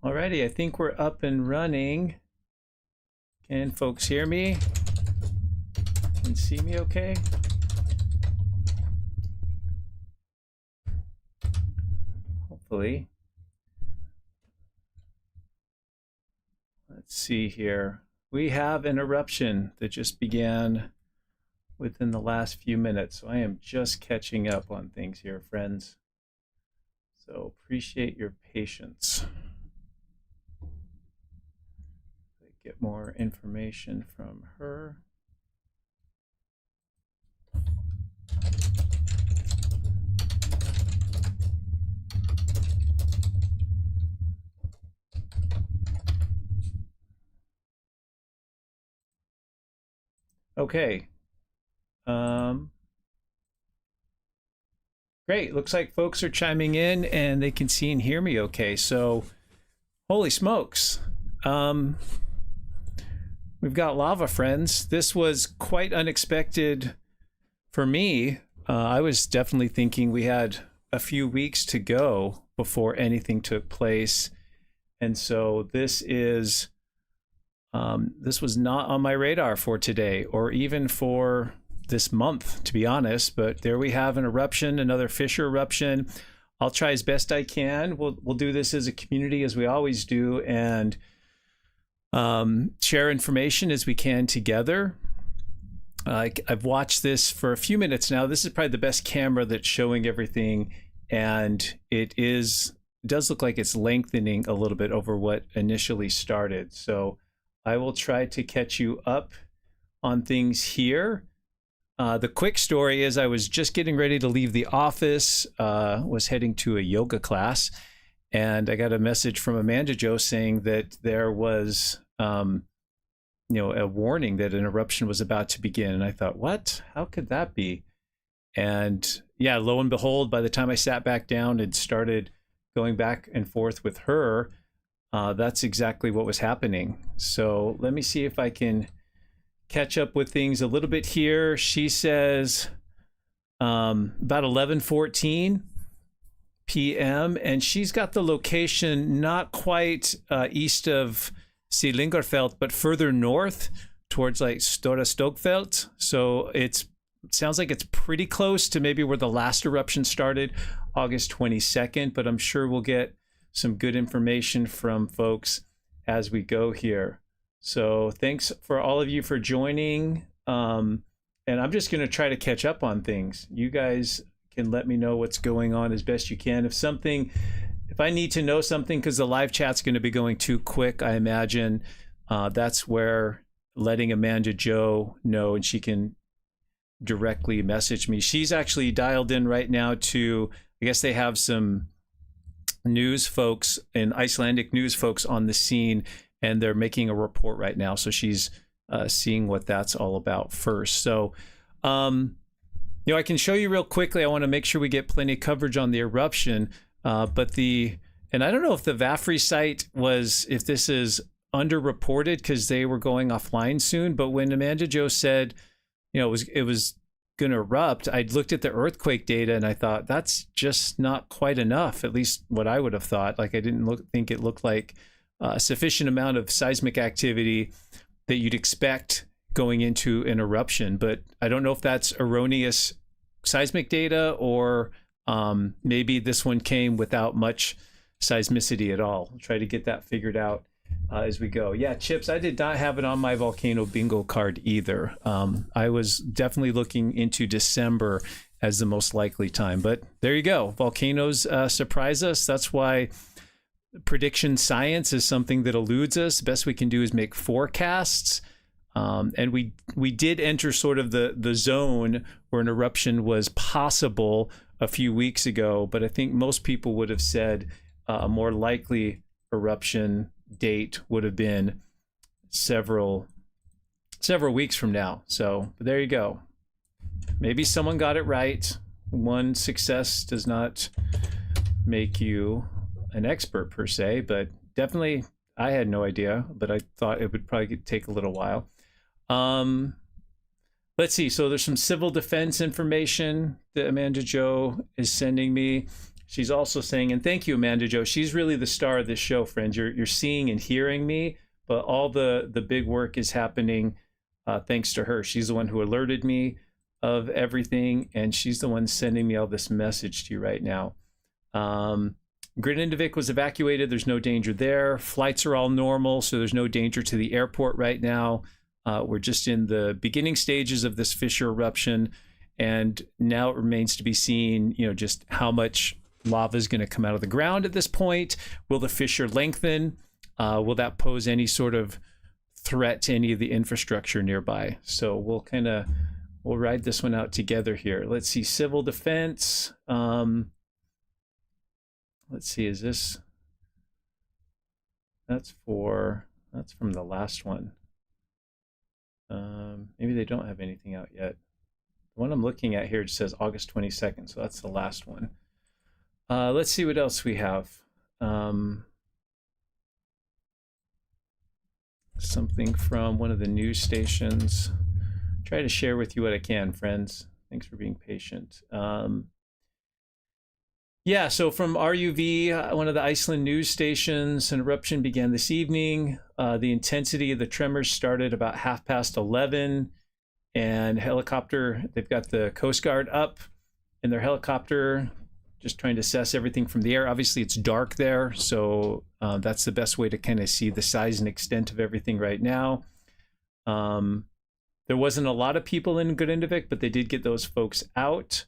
Alrighty, I think we're up and running. Can folks hear me and see me okay? Hopefully. Let's see here. We have an eruption that just began within the last few minutes. So I am just catching up on things here, friends. So appreciate your patience. Get more information from her. Okay. Great. Looks like folks are chiming in and they can see and hear me okay. So, holy smokes. We've got lava, friends. This was quite unexpected for me. I was definitely thinking we had a few weeks to go before anything took place. And so this was not on my radar for today or even for this month, to be honest. But there we have an eruption, another fissure eruption. I'll try as best I can. We'll do this as a community as we always do, and share information as we can together. I've watched this for a few minutes now. This is probably the best camera that's showing everything, and it does look like it's lengthening a little bit over what initially started. So I will try to catch you up on things here. The quick story is I was just getting ready to leave the office, was heading to a yoga class, and I got a message from Amanda Jo saying that there was a warning that an eruption was about to begin. And I thought, what? How could that be? And yeah, lo and behold, by the time I sat back down and started going back and forth with her, that's exactly what was happening. So let me see if I can catch up with things a little bit here. She says about 11:14 p.m. and she's got the location not quite east of Silingarfelt, but further north towards like Stora Stogfelt. So it sounds like it's pretty close to maybe where the last eruption started, August 22nd, but I'm sure we'll get some good information from folks as we go here. So thanks for all of you for joining. And I'm just going to try to catch up on things. You guys can let me know what's going on as best you can. If I need to know something, because the live chat's going to be going too quick, I imagine, that's where letting Amanda Jo know, and she can directly message me. She's actually dialed in right now to, I guess they have some news folks and Icelandic news folks on the scene, and they're making a report right now. So she's seeing what that's all about first. So, I can show you real quickly. I want to make sure we get plenty of coverage on the eruption. And I don't know if the Vafri site if this is underreported because they were going offline soon, but when Amanda Jo said, it was going to erupt, I looked at the earthquake data and I thought that's just not quite enough, at least what I would have thought. Like I didn't think it looked like a sufficient amount of seismic activity that you'd expect going into an eruption. But I don't know if that's erroneous seismic data or maybe this one came without much seismicity at all. I'll try to get that figured out as we go. Yeah, Chips, I did not have it on my volcano bingo card either. I was definitely looking into December as the most likely time, but there you go. Volcanoes surprise us. That's why prediction science is something that eludes us. The best we can do is make forecasts. And we did enter sort of the zone where an eruption was possible a few weeks ago, but I think most people would have said a more likely eruption date would have been several weeks from now. So there you go. Maybe someone got it right. One success does not make you an expert per se, but definitely I had no idea, but I thought it would probably take a little while. Let's see. So there's some civil defense information that Amanda Jo is sending me. She's also saying, and thank you, Amanda Jo. She's really the star of this show, friends. You're seeing and hearing me, but all the big work is happening thanks to her. She's the one who alerted me of everything, and she's the one sending me all this message to you right now. Grindavik was evacuated. There's no danger there. Flights are all normal, so there's no danger to the airport right now. We're just in the beginning stages of this fissure eruption, and now it remains to be seen, just how much lava is going to come out of the ground at this point. Will the fissure lengthen? Will that pose any sort of threat to any of the infrastructure nearby? So we'll ride this one out together here. Let's see, civil defense. Let's see, is this, that's from the last one. Maybe they don't have anything out yet. The one I'm looking at here just says August 22nd, so that's the last one. Let's see what else we have. Something from one of the news stations. Try to share with you what I can, friends. Thanks for being patient. Yeah, so from RUV, one of the Iceland news stations, an eruption began this evening. The intensity of the tremors started about 11:30, and they've got the Coast Guard up in their helicopter, just trying to assess everything from the air. Obviously, it's dark there, so that's the best way to kind of see the size and extent of everything right now. There wasn't a lot of people in Grindavik, but they did get those folks out.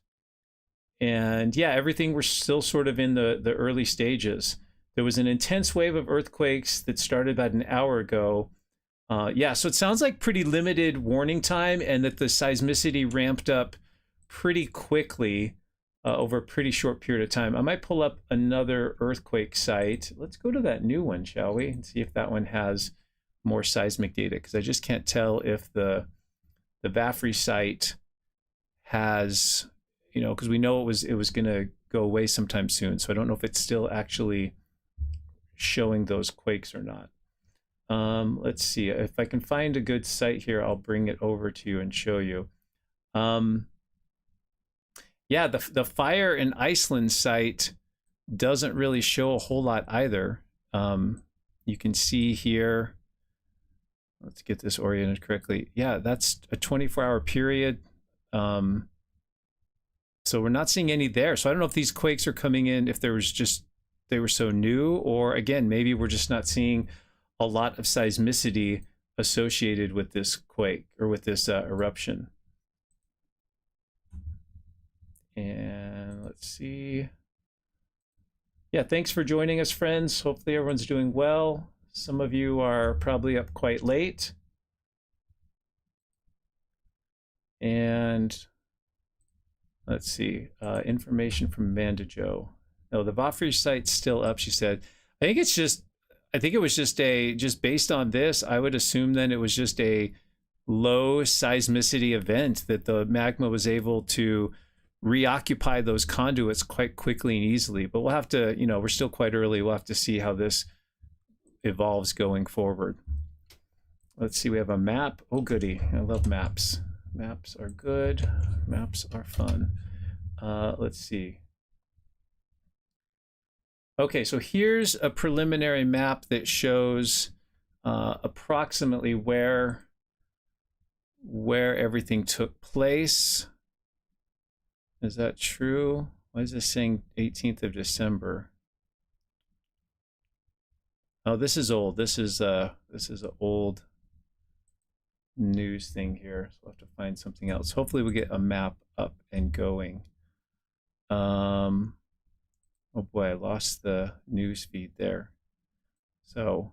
And yeah, everything, we're still sort of in the early stages. There was an intense wave of earthquakes that started about an hour ago. Yeah, so it sounds like pretty limited warning time, and that the seismicity ramped up pretty quickly over a pretty short period of time. I might pull up another earthquake site. Let's go to that new one, shall we? And see if that one has more seismic data, because I just can't tell if the Vafri site has, because we know it was going to go away sometime soon. So I don't know if it's still actually showing those quakes or not. Let's see if I can find a good site here. I'll bring it over to you and show you. Yeah, the fire in Iceland site doesn't really show a whole lot either. You can see here, let's get this oriented correctly. Yeah, that's a 24-hour period. So we're not seeing any there. So I don't know if these quakes are coming in, if they were so new, or again, maybe we're just not seeing a lot of seismicity associated with this quake or with this eruption. And let's see. Yeah, thanks for joining us, friends. Hopefully everyone's doing well. Some of you are probably up quite late. And let's see, information from Amanda Jo. No, the Vafri site's still up, she said. I think it was just based on this, I would assume then it was just a low seismicity event that the magma was able to reoccupy those conduits quite quickly and easily. But we'll have to, we're still quite early. We'll have to see how this evolves going forward. Let's see, we have a map. Oh, goody. I love maps. Maps are good. Maps are fun. Let's see. Okay, so here's a preliminary map that shows approximately where everything took place. Is that true? Why is this saying 18th of December? Oh, this is old. This is an old news thing here. So we'll have to find something else. Hopefully we'll get a map up and going. Oh boy, I lost the news feed there. So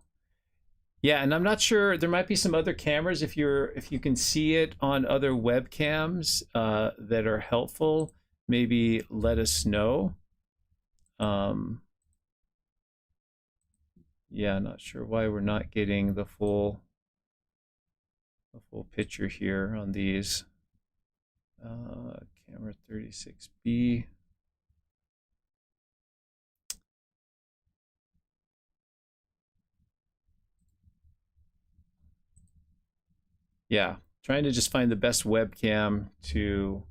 yeah, and I'm not sure, there might be some other cameras if you can see it on other webcams that are helpful, maybe let us know. Yeah, not sure why we're not getting the full picture here on these. Camera 36B. Yeah, trying to just find the best webcam to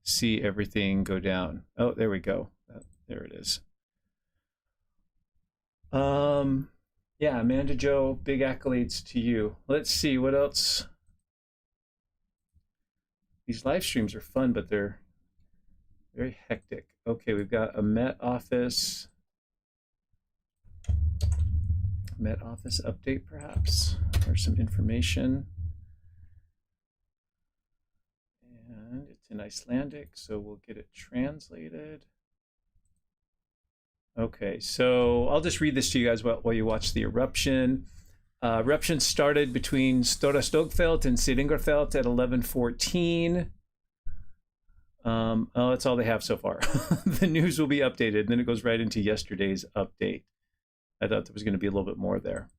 see everything go down. Oh, there we go. There it is. Yeah, Amanda Joe, big accolades to you. Let's see what else. These live streams are fun, but they're very hectic. Okay, we've got a Met Office update, perhaps, or some information. And it's in Icelandic, so we'll get it translated. Okay, so I'll just read this to you guys while you watch the eruption. Eruption started between Stora Stogfeld and Siringarfeld at 11:14. Oh, that's all they have so far. The news will be updated, and then it goes right into yesterday's update. I thought there was going to be a little bit more there.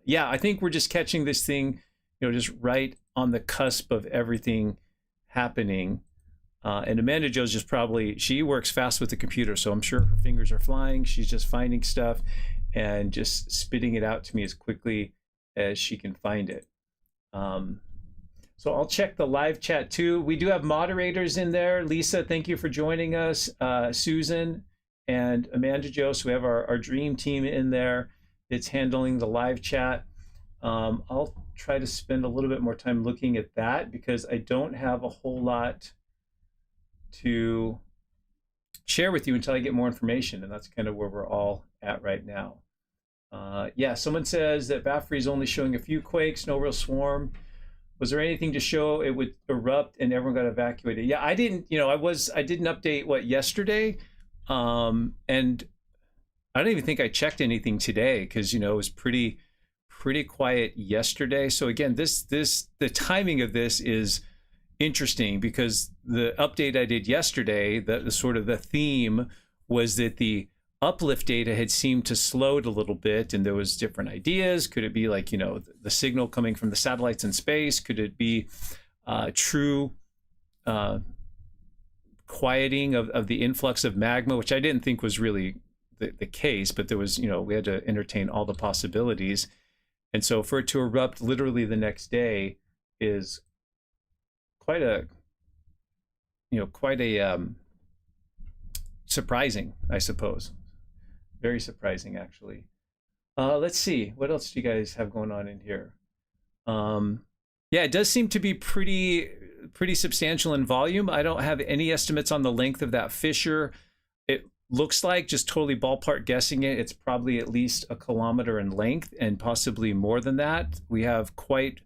Yeah, I think we're just catching this thing, just right on the cusp of everything happening. And Amanda Joe's just she works fast with the computer, so I'm sure her fingers are flying. She's just finding stuff and just spitting it out to me as quickly as she can find it. So I'll check the live chat too. We do have moderators in there. Lisa, thank you for joining us. Susan and Amanda Joe. So we have our dream team in there that's handling the live chat. I'll try to spend a little bit more time looking at that because I don't have a whole lot to share with you until I get more information, and that's kind of where we're all at right now. Yeah, someone says that Bafry is only showing a few quakes, no real swarm. Was there anything to show it would erupt and everyone got evacuated? Yeah, I didn't, I didn't update yesterday, and I don't even think I checked anything today because it was pretty quiet yesterday. So again, the timing of this is interesting because the update I did yesterday, the sort of the theme was that the uplift data had seemed to slowed a little bit, and there was different ideas. Could it be like the signal coming from the satellites in space? Could it be true quieting of the influx of magma, which I didn't think was really the case, but there was we had to entertain all the possibilities. And so for it to erupt literally the next day is quite a surprising, I suppose. Very surprising, actually. Let's see, what else do you guys have going on in here? Yeah, it does seem to be pretty substantial in volume. I don't have any estimates on the length of that fissure. It looks like, just totally ballpark guessing it, it's probably at least 1 kilometer in length and possibly more than that. We have quite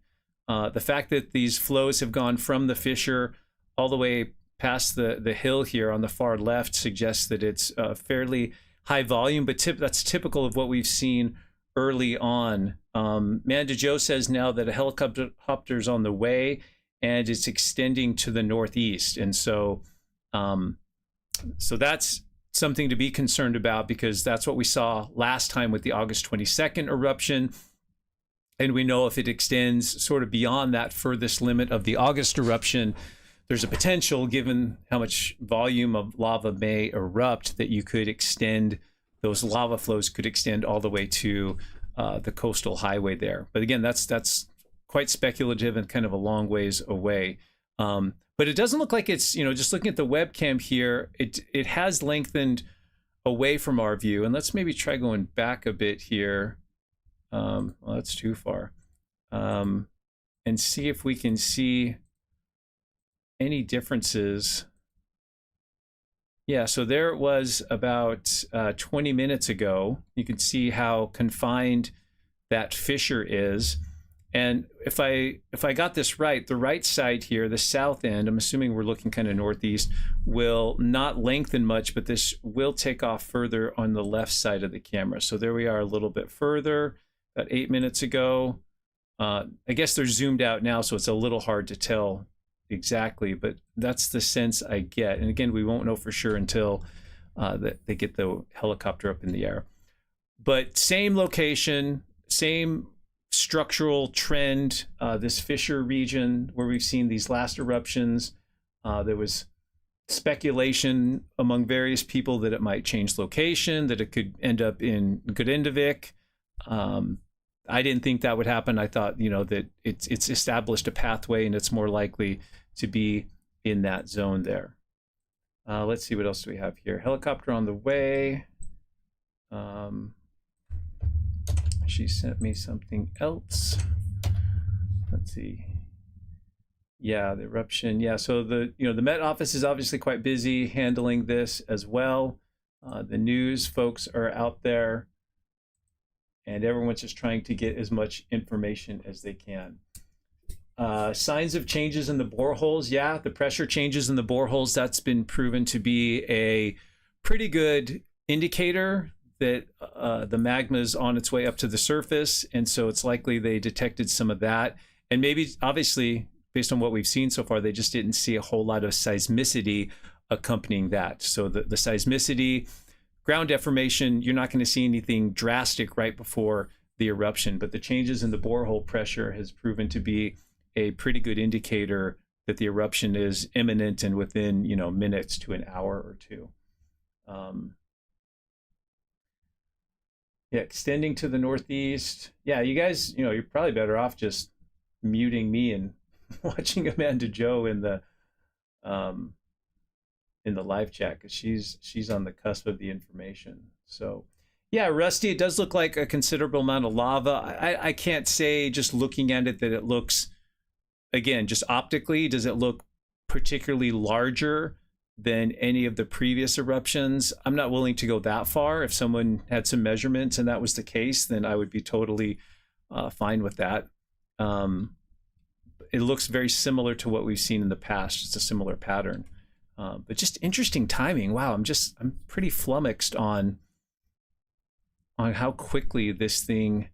the fact that these flows have gone from the fissure all the way past the hill here on the far left suggests that it's fairly high volume, but that's typical of what we've seen early on. Amanda Joe says now that a helicopter's on the way and it's extending to the northeast. And so that's something to be concerned about because that's what we saw last time with the August 22nd eruption. And we know if it extends sort of beyond that furthest limit of the August eruption, there's a potential, given how much volume of lava may erupt, that you could extend, those lava flows could extend all the way to the coastal highway there. But again, that's quite speculative and kind of a long ways away. But it doesn't look like it's, just looking at the webcam here, it has lengthened away from our view. And let's maybe try going back a bit here. Well, that's too far. And see if we can see any differences. Yeah, so there it was about 20 minutes ago. You can see how confined that fissure is. And if I got this right, the right side here, the south end, I'm assuming we're looking kind of northeast, will not lengthen much, but this will take off further on the left side of the camera. So there we are a little bit further, about 8 minutes ago. I guess they're zoomed out now, so it's a little hard to tell exactly, but that's the sense I get. And again, we won't know for sure until they get the helicopter up in the air. But same location, same structural trend, this fissure region where we've seen these last eruptions. There was speculation among various people that it might change location, that it could end up in Grindavik. I didn't think that would happen. I thought, that it's established a pathway and it's more likely to be in that zone there. Let's see, what else do we have here? Helicopter on the way. She sent me something else. Let's see. Yeah, the eruption. Yeah, so the Met office is obviously quite busy handling this as well. The news folks are out there, and everyone's just trying to get as much information as they can. Signs of changes in the boreholes. Yeah, the pressure changes in the boreholes. That's been proven to be a pretty good indicator that the magma is on its way up to the surface. And so it's likely they detected some of that. And maybe, obviously, based on what we've seen so far, they just didn't see a whole lot of seismicity accompanying that. So the seismicity, ground deformation, you're not going to see anything drastic right before the eruption. But the changes in the borehole pressure has proven to be a pretty good indicator that the eruption is imminent and within, minutes to an hour or two. Yeah, extending to the northeast. Yeah, you guys, you're probably better off just muting me and watching Amanda Joe in the live chat, because she's on the cusp of the information. So yeah, Rusty, it does look like a considerable amount of lava. I can't say just looking at it that it looks, again, just optically, does it look particularly larger than any of the previous eruptions? I'm not willing to go that far. If someone had some measurements and that was the case, then I would be totally fine with that. It looks very similar to what we've seen in the past. It's a similar pattern, but just interesting timing. Wow, I'm pretty flummoxed on how quickly this thing.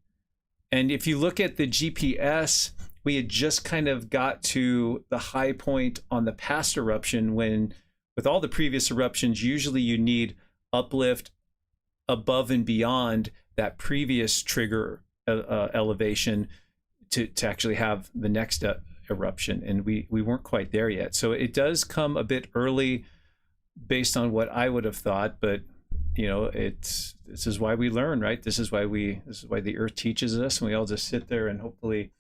And if you look at the GPS, we had just kind of got to the high point on the past eruption, when with all the previous eruptions, usually you need uplift above and beyond that previous trigger elevation to actually have the next eruption. And we weren't quite there yet. So it does come a bit early based on what I would have thought, but this is why we learn, right? This is why the earth teaches us, and we all just sit there and hopefully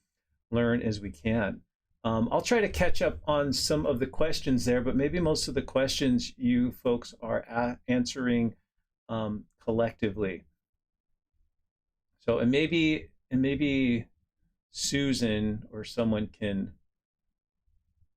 learn as we can. I'll try to catch up on some of the questions there, but maybe most of the questions you folks are answering collectively. So, and maybe Susan or someone can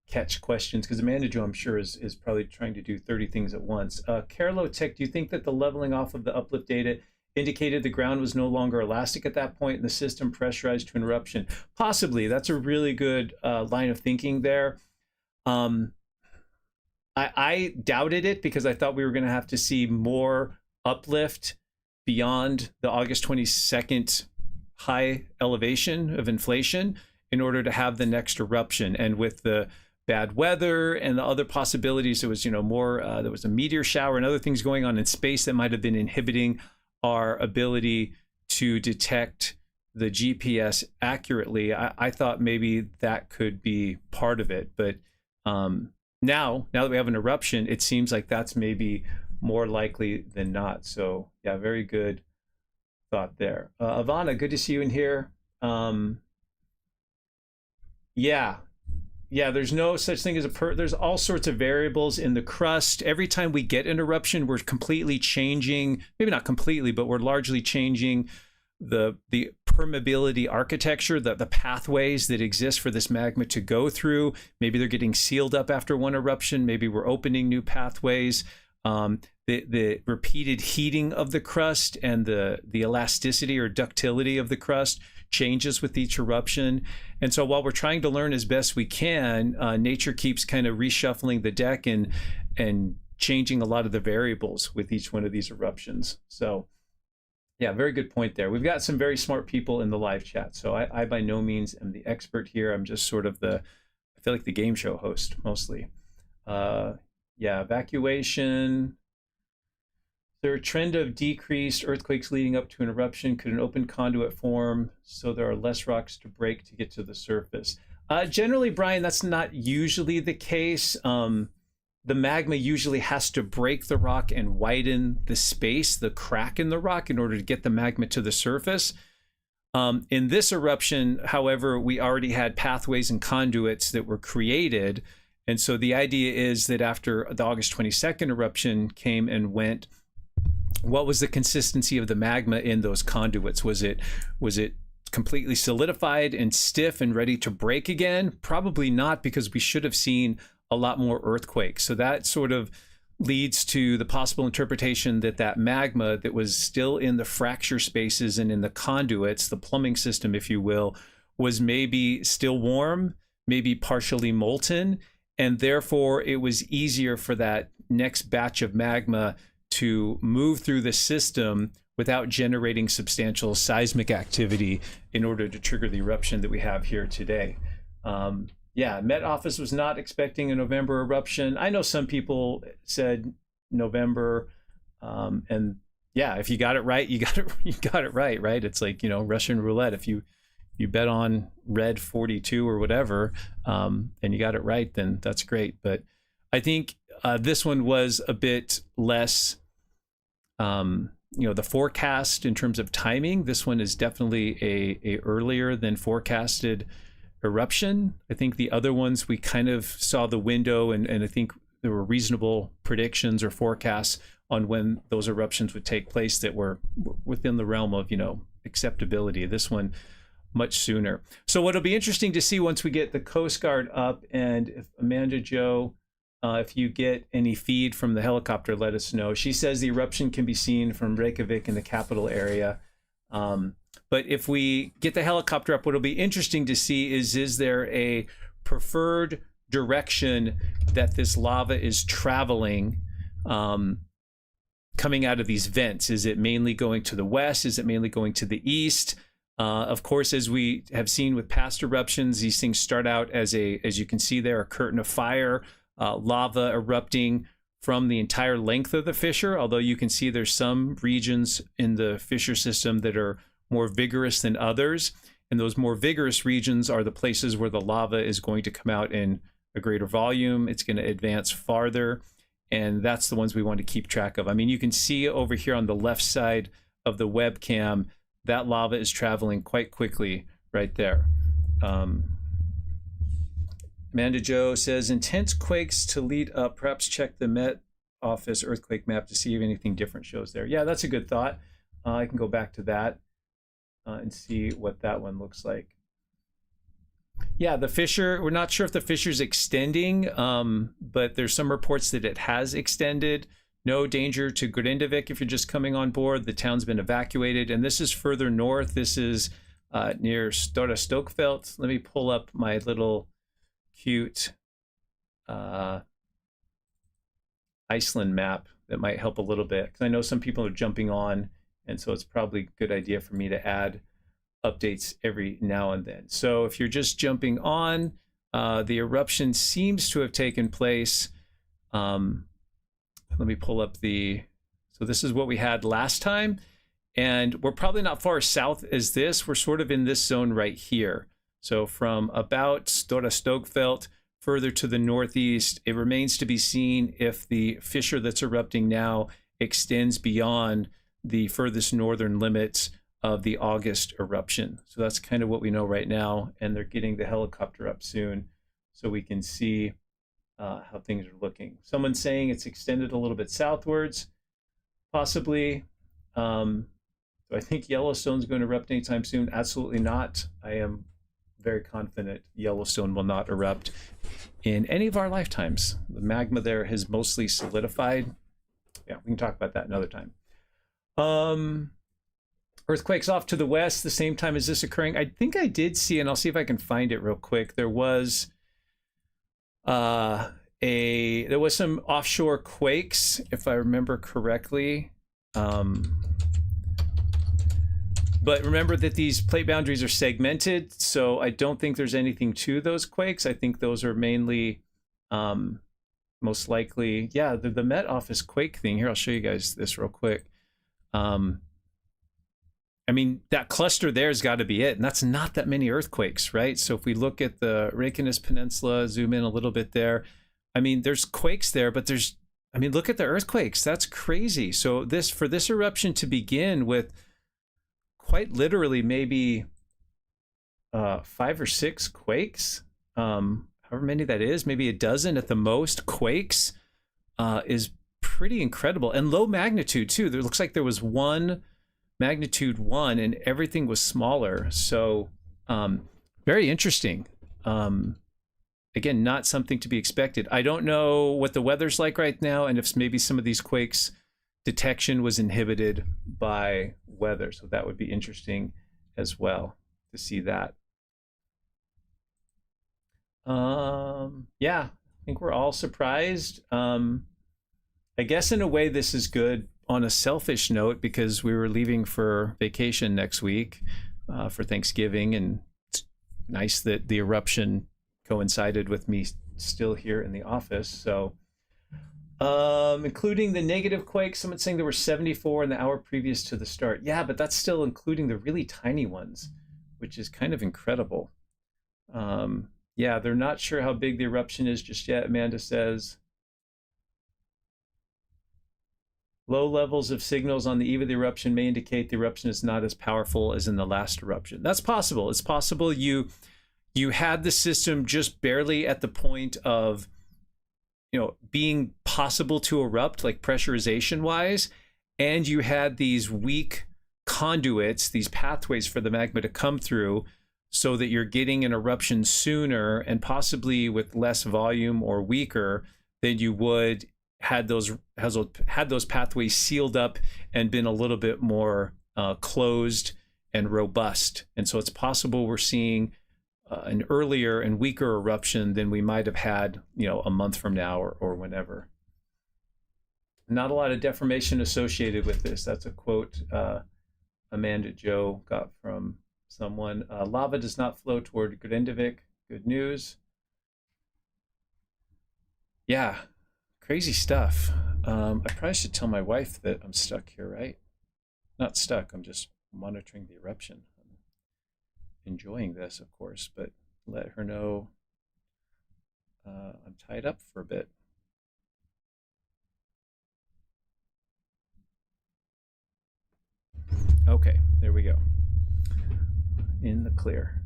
catch questions, because Amanda Jo, I'm sure, is probably trying to do 30 things at once. Carlo Tech, do you think that the leveling off of the uplift data indicated the ground was no longer elastic at that point and the system pressurized to an eruption? Possibly. That's a really good line of thinking there. I doubted it, because I thought we were going to have to see more uplift beyond the August 22nd high elevation of inflation in order to have the next eruption. And with the bad weather and the other possibilities, there was more, there was a meteor shower and other things going on in space that might have been inhibiting our ability to detect the GPS accurately. I thought maybe that could be part of it, but now that we have an eruption, it seems like that's maybe more likely than not. So yeah, very good thought there. Ivana, good to see you in here. Yeah, there's no such thing as there's all sorts of variables in the crust. Every time we get an eruption, we're completely changing, maybe not completely, but we're largely changing the permeability architecture, the pathways that exist for this magma to go through. Maybe they're getting sealed up after one eruption. Maybe we're opening new pathways. The repeated heating of the crust and the elasticity or ductility of the crust changes with each eruption. And so while we're trying to learn as best we can, nature keeps kind of reshuffling the deck and changing a lot of the variables with each one of these eruptions. So yeah, very good point there. We've got some very smart people in the live chat. So I by no means am the expert here. I'm just sort of I feel like the game show host mostly. Yeah, evacuation. Is there a trend of decreased earthquakes leading up to an eruption? Could an open conduit form so there are less rocks to break to get to the surface? Generally, Brian, that's not usually the case. The magma usually has to break the rock and widen the space, the crack in the rock, in order to get the magma to the surface. In this eruption, however, we already had pathways and conduits that were created. And so the idea is that after the August 22nd eruption came and went, what was the consistency of the magma in those conduits? Was it completely solidified and stiff and ready to break again? Probably not, because we should have seen a lot more earthquakes. So that sort of leads to the possible interpretation that that magma that was still in the fracture spaces and in the conduits, the plumbing system, if you will, was maybe still warm, maybe partially molten, and therefore it was easier for that next batch of magma to move through the system without generating substantial seismic activity in order to trigger the eruption that we have here today. Yeah, Met Office was not expecting a November eruption. I know some people said November, and yeah, if you got it right, you got it right, right? It's like, you know, Russian roulette. If you bet on red 42 or whatever, and you got it right, then that's great. But I think this one was a bit less, you know, the forecast in terms of timing. This one is definitely a earlier than forecasted eruption. I think the other ones, we kind of saw the window, and I think there were reasonable predictions or forecasts on when those eruptions would take place that were within the realm of, you know, acceptability. This one much sooner. So what'll be interesting to see once we get the Coast Guard up, and if Amanda Joe, if you get any feed from the helicopter, let us know. She says the eruption can be seen from Reykjavik in the capital area. But if we get the helicopter up, what'll be interesting to see is there a preferred direction that this lava is traveling, coming out of these vents? Is it mainly going to the west? Is it mainly going to the east? Of course, as we have seen with past eruptions, these things start out as you can see there, a curtain of fire, lava erupting from the entire length of the fissure, although you can see there's some regions in the fissure system that are more vigorous than others. And those more vigorous regions are the places where the lava is going to come out in a greater volume. It's going to advance farther. And that's the ones we want to keep track of. I mean, you can see over here on the left side of the webcam, that lava is traveling quite quickly right there. Amanda Joe says, intense quakes to lead up. Perhaps check the Met Office earthquake map to see if anything different shows there. Yeah, that's a good thought. I can go back to that and see what that one looks like. Yeah, the fissure, we're not sure if the fissure's extending, but there's some reports that it has extended. No danger to Grindavik if you're just coming on board. The town's been evacuated, and this is further north. This is near Stora Stokfelt. Let me pull up my little cute Iceland map that might help a little bit, because I know some people are jumping on, and so it's probably a good idea for me to add updates every now and then. So if you're just jumping on, the eruption seems to have taken place. Let me pull up so this is what we had last time, and we're probably not far south as this. We're sort of in this zone right here. So from about Stora Stokfelt further to the northeast, it remains to be seen if the fissure that's erupting now extends beyond the furthest northern limits of the August eruption. So that's kind of what we know right now, and they're getting the helicopter up soon so we can see how things are looking. Someone's saying it's extended a little bit southwards, possibly. Do I think Yellowstone's going to erupt anytime soon? Absolutely not. I am very confident Yellowstone will not erupt in any of our lifetimes. The magma there has mostly solidified. Yeah, we can talk about that another time. Earthquakes off to the west, the same time as this occurring. I think I did see, and I'll see if I can find it real quick. There was some offshore quakes, if I remember correctly. But remember that these plate boundaries are segmented, so I don't think there's anything to those quakes. I think those are mainly, most likely, yeah, the Met Office quake thing. Here, I'll show you guys this real quick. I mean, that cluster there's got to be it, and that's not that many earthquakes, right? So if we look at the Reykjanes Peninsula, zoom in a little bit there, I mean, there's quakes there, but look at the earthquakes. That's crazy. So for this eruption to begin with quite literally maybe 5 or 6 quakes, however many that is, maybe a dozen at the most, quakes is pretty incredible. And low magnitude too. There looks like there was one magnitude 1 and everything was smaller. So very interesting. Again, not something to be expected. I don't know what the weather's like right now and if maybe some of these quakes detection was inhibited by weather. So that would be interesting as well to see that. Yeah, I think we're all surprised. I guess in a way this is good on a selfish note because we were leaving for vacation next week for Thanksgiving, and it's nice that the eruption coincided with me still here in the office. So including the negative quake, someone's saying there were 74 in the hour previous to the start. Yeah, but that's still including the really tiny ones, which is kind of incredible. Yeah, they're not sure how big the eruption is just yet, Amanda says. Low levels of signals on the eve of the eruption may indicate the eruption is not as powerful as in the last eruption. That's possible. It's possible you had the system just barely at the point of, being possible to erupt, like pressurization wise, and you had these weak conduits, these pathways for the magma to come through, so that you're getting an eruption sooner and possibly with less volume or weaker than you would had those pathways sealed up and been a little bit more closed and robust. And so it's possible we're seeing an earlier and weaker eruption than we might have had, a month from now or whenever. Not a lot of deformation associated with this. That's a quote Amanda Joe got from someone. Lava does not flow toward Grindavik. Good news. Yeah, crazy stuff. I probably should tell my wife that I'm stuck here, right? Not stuck, I'm just monitoring the eruption. I'm enjoying this, of course, but let her know I'm tied up for a bit. Okay, there we go. In the clear.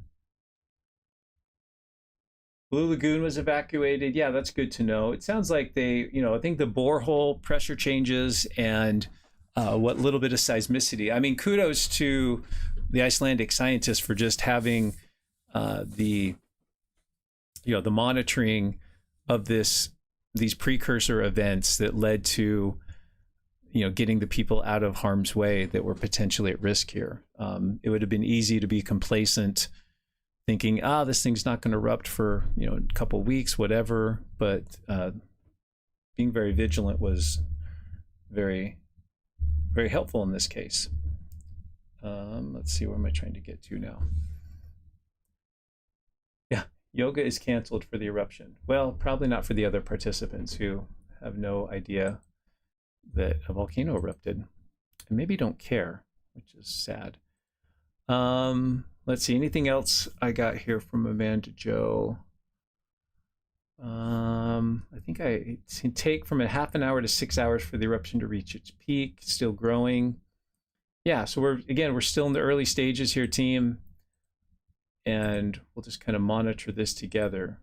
Blue Lagoon was evacuated. Yeah, that's good to know. It sounds like they, I think the borehole pressure changes and what little bit of seismicity. I mean, kudos to the Icelandic scientists for just having the monitoring of these precursor events that led to, getting the people out of harm's way that were potentially at risk here. It would have been easy to be complacent, thinking, this thing's not going to erupt for, a couple weeks, whatever. But being very vigilant was very, very helpful in this case. Let's see, where am I trying to get to now? Yeah, yoga is canceled for the eruption. Well, probably not for the other participants who have no idea that a volcano erupted and maybe don't care, which is sad. Let's see, anything else I got here from Amanda Joe? I think it can take from a half an hour to 6 hours for the eruption to reach its peak, still growing. Yeah, so we're still in the early stages here, team, and we'll just kind of monitor this together.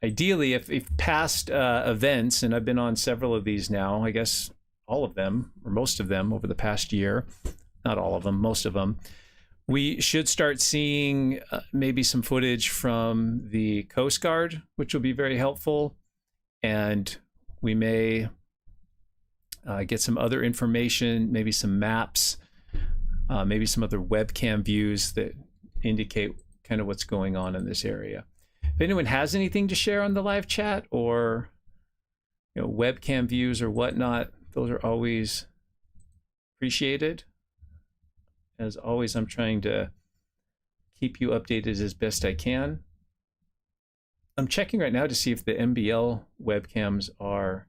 Ideally, if past events, and I've been on several of these now, I guess all of them, or most of them over the past year, not all of them, most of them, we should start seeing maybe some footage from the Coast Guard, which will be very helpful. And we may get some other information, maybe some maps, maybe some other webcam views that indicate kind of what's going on in this area. If anyone has anything to share on the live chat or webcam views or whatnot, those are always appreciated. As always, I'm trying to keep you updated as best I can. I'm checking right now to see if the MBL webcams are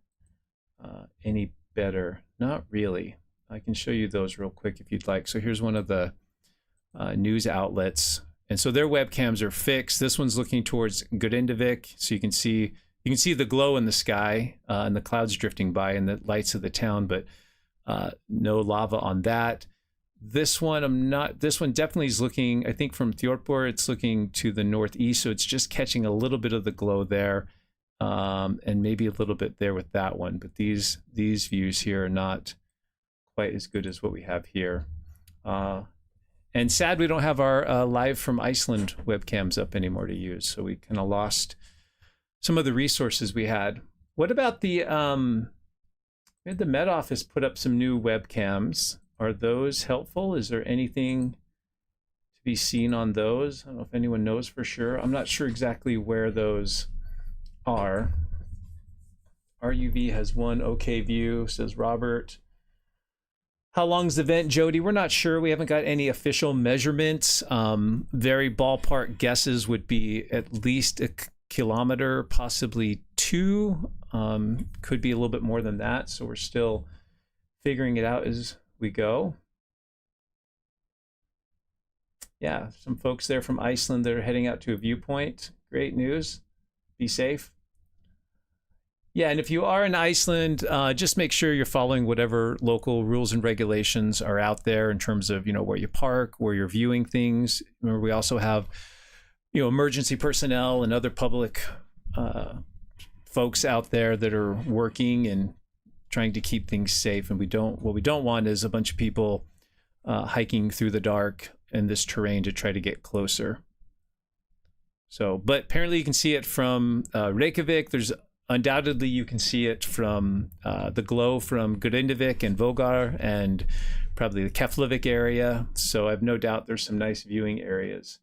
any better. Not really. I can show you those real quick if you'd like. So here's one of the news outlets. And so their webcams are fixed. This one's looking towards Grindavik, so you can see the glow in the sky and the clouds drifting by and the lights of the town, but no lava on that. This one, I'm not, this one definitely is looking, I think from Thorpor, it's looking to the northeast. So it's just catching a little bit of the glow there. And maybe a little bit there with that one. But these views here are not quite as good as what we have here. And sad we don't have our live from Iceland webcams up anymore to use. So we kind of lost some of the resources we had. What about the Met Office put up some new webcams? Are those helpful? Is there anything to be seen on those? I don't know if anyone knows for sure. I'm not sure exactly where those are. RUV has one okay view, says Robert. How long's the vent, Jody? We're not sure. We haven't got any official measurements. Very ballpark guesses would be at least a kilometer, possibly 2. Could be a little bit more than that. So we're still figuring it out as we go. Yeah, some folks there from Iceland that are heading out to a viewpoint. Great news. Be safe. Yeah, and if you are in Iceland, just make sure you're following whatever local rules and regulations are out there in terms of, where you park, where you're viewing things. Remember, we also have, emergency personnel and other public folks out there that are working and trying to keep things safe. And what we don't want is a bunch of people hiking through the dark in this terrain to try to get closer. So, but apparently you can see it from Reykjavik. There's undoubtedly you can see it from the glow from Grindavik and Vogar and probably the Keflavik area. So I have no doubt there's some nice viewing areas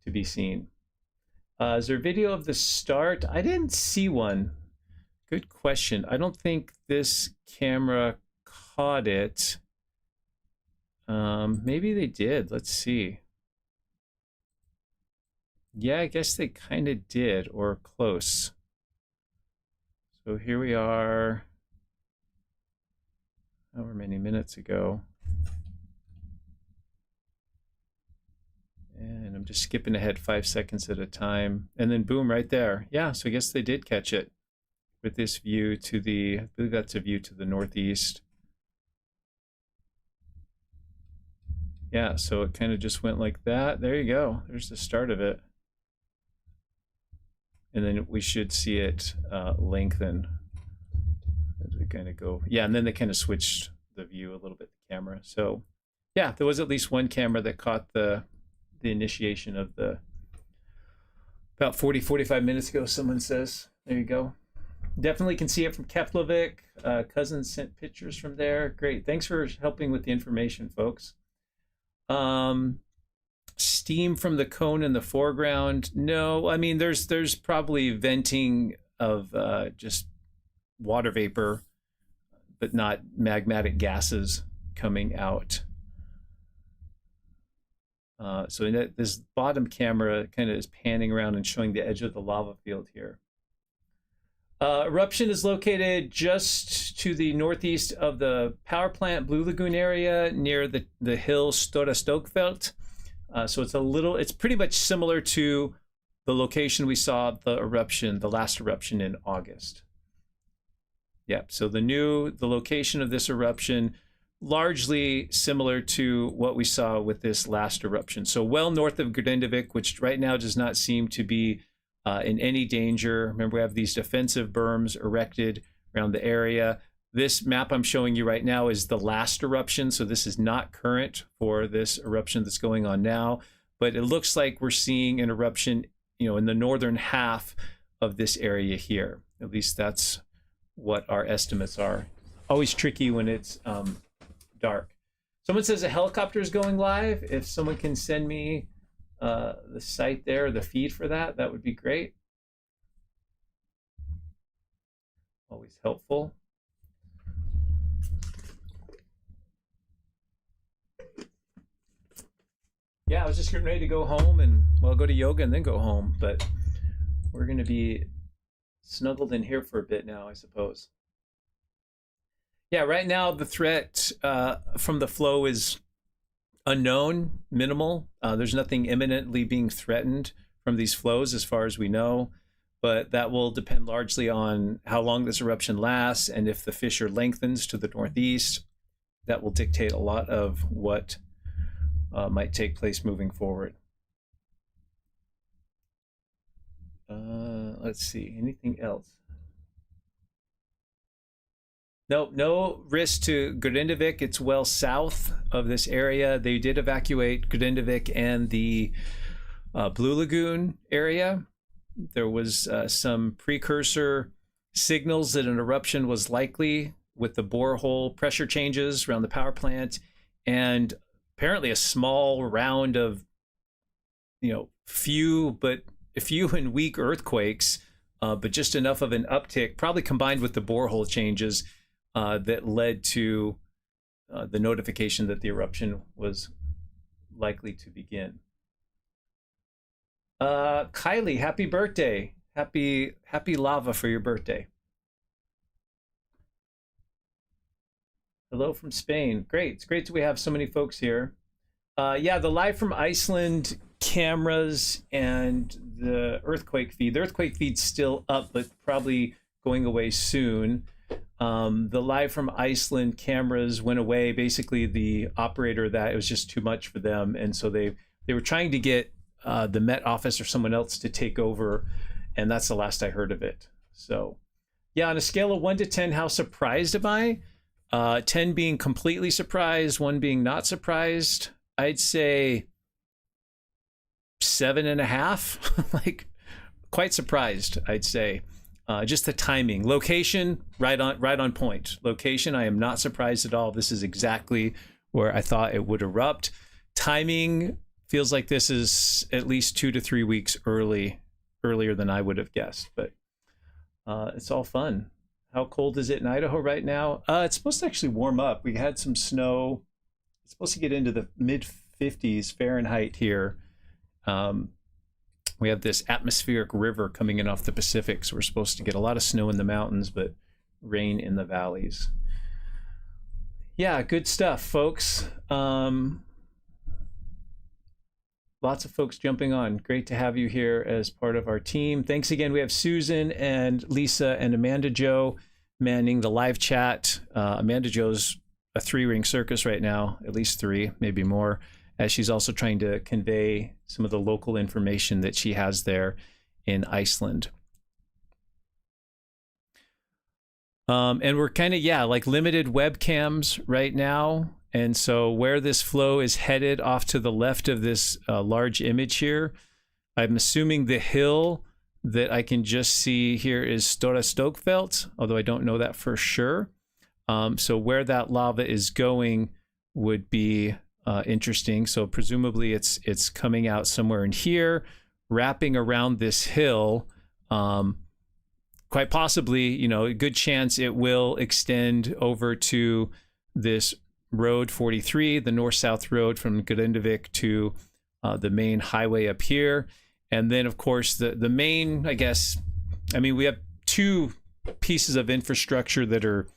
to be seen. Is there a video of the start? I didn't see one. Good question. I don't think this camera caught it. Maybe they did. Let's see. Yeah, I guess they kind of did, or close. So here we are, however many minutes ago. And I'm just skipping ahead 5 seconds at a time. And then boom, right there. Yeah, so I guess they did catch it with this view to the, I believe that's a view to the northeast. Yeah, so it kind of just went like that. There you go. There's the start of it. And then we should see it lengthen as we kind of go. Yeah, and then they kind of switched the view a little bit, the camera. So yeah, there was at least one camera that caught the initiation of the, about 45 minutes ago, someone says. There you go. Definitely can see it from Keflavik. Cousin sent pictures from there. Great. Thanks for helping with the information, folks. Steam from the cone in the foreground. No, I mean, there's probably venting of just water vapor, but not magmatic gases coming out. So this bottom camera kind of is panning around and showing the edge of the lava field here. Eruption is located just to the northeast of the power plant Blue Lagoon area near the hill Stora Stokfelt. So it's pretty much similar to the location we saw the last eruption in August. Yep, so the location of this eruption, largely similar to what we saw with this last eruption. So well north of Grindavik, which right now does not seem to be in any danger. Remember, we have these defensive berms erected around the area. This map I'm showing you right now is the last eruption, so this is not current for this eruption that's going on now, but it looks like we're seeing an eruption, in the northern half of this area here. At least that's what our estimates are. Always tricky when it's dark. Someone says a helicopter is going live. If someone can send me the site there, the feed for that would be great. Always helpful. Yeah, I was just getting ready to go home and, go to yoga and then go home, but we're going to be snuggled in here for a bit now, I suppose. Yeah, right now the threat from the flow is unknown, minimal. There's nothing imminently being threatened from these flows as far as we know, but that will depend largely on how long this eruption lasts and if the fissure lengthens to the northeast. That will dictate a lot of what might take place moving forward. Let's see, anything else? No risk to Grindavik. It's well south of this area. They did evacuate Grindavik and the Blue Lagoon area. There was some precursor signals that an eruption was likely with the borehole pressure changes around the power plant, and apparently a small round of, few and weak earthquakes, but just enough of an uptick, probably combined with the borehole changes, that led to the notification that the eruption was likely to begin. Kylie, happy birthday. Happy lava for your birthday. Hello from Spain. Great. It's great that we have so many folks here. Yeah, the live from Iceland cameras and the earthquake feed. The earthquake feed's still up, but probably going away soon. The live from Iceland cameras went away. Basically, the operator that it was just too much for them, and so they were trying to get the Met Office or someone else to take over, and that's the last I heard of it. So, yeah, on a scale of 1 to 10, how surprised am I? 10 being completely surprised, 1 being not surprised. I'd say 7.5. Like, quite surprised, I'd say. Just the timing. Location, right on point. Location, I am not surprised at all. This is exactly where I thought it would erupt. Timing feels like this is at least 2 to 3 weeks earlier than I would have guessed, but it's all fun. How cold is it in Idaho right now? It's supposed to actually warm up. We had some snow. It's supposed to get into the mid 50s Fahrenheit here. We have this atmospheric river coming in off the Pacific, so we're supposed to get a lot of snow in the mountains, but rain in the valleys. Yeah, good stuff, folks. Lots of folks jumping on. Great to have you here as part of our team. Thanks again. We have Susan and Lisa and Amanda Jo manning the live chat. Amanda Jo's a 3-ring circus right now, at least 3, maybe more, as she's also trying to convey some of the local information that she has there in Iceland. And we're kind of, like limited webcams right now. And so where this flow is headed off to the left of this large image here, I'm assuming the hill that I can just see here is Stora Stokfelt, although I don't know that for sure. So where that lava is going would be interesting. So presumably it's coming out somewhere in here, wrapping around this hill. Quite possibly, a good chance it will extend over to this Road 43, the north-south road from Grindavik to the main highway up here. And then, of course, the main, we have 2 pieces of infrastructure that are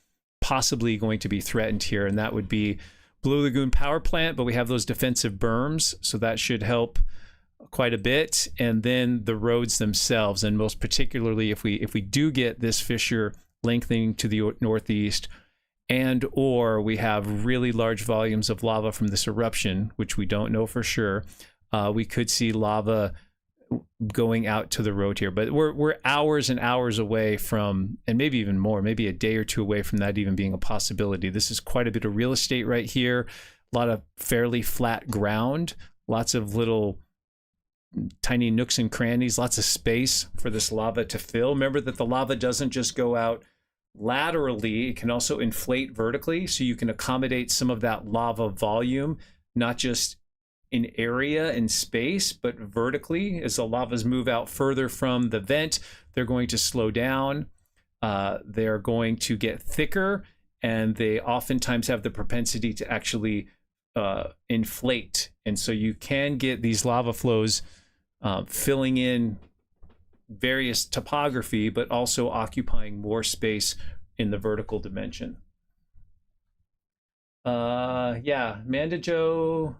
possibly going to be threatened here, and that would be Blue Lagoon Power Plant, but we have those defensive berms, so that should help quite a bit. And then the roads themselves, and most particularly if we do get this fissure lengthening to the northeast, and or we have really large volumes of lava from this eruption, which we don't know for sure, we could see lava going out to the road here. But we're hours and hours away from, and maybe even more, maybe a day or 2 away from that even being a possibility. This is quite a bit of real estate right here, a lot of fairly flat ground, lots of little tiny nooks and crannies, lots of space for this lava to fill. Remember that the lava doesn't just go out laterally, it can also inflate vertically, so you can accommodate some of that lava volume, not just in area and space, but vertically. As the lavas move out further from the vent, they're going to slow down, they're going to get thicker, and they oftentimes have the propensity to actually inflate. And so you can get these lava flows filling in various topography, but also occupying more space in the vertical dimension. Amanda Jo,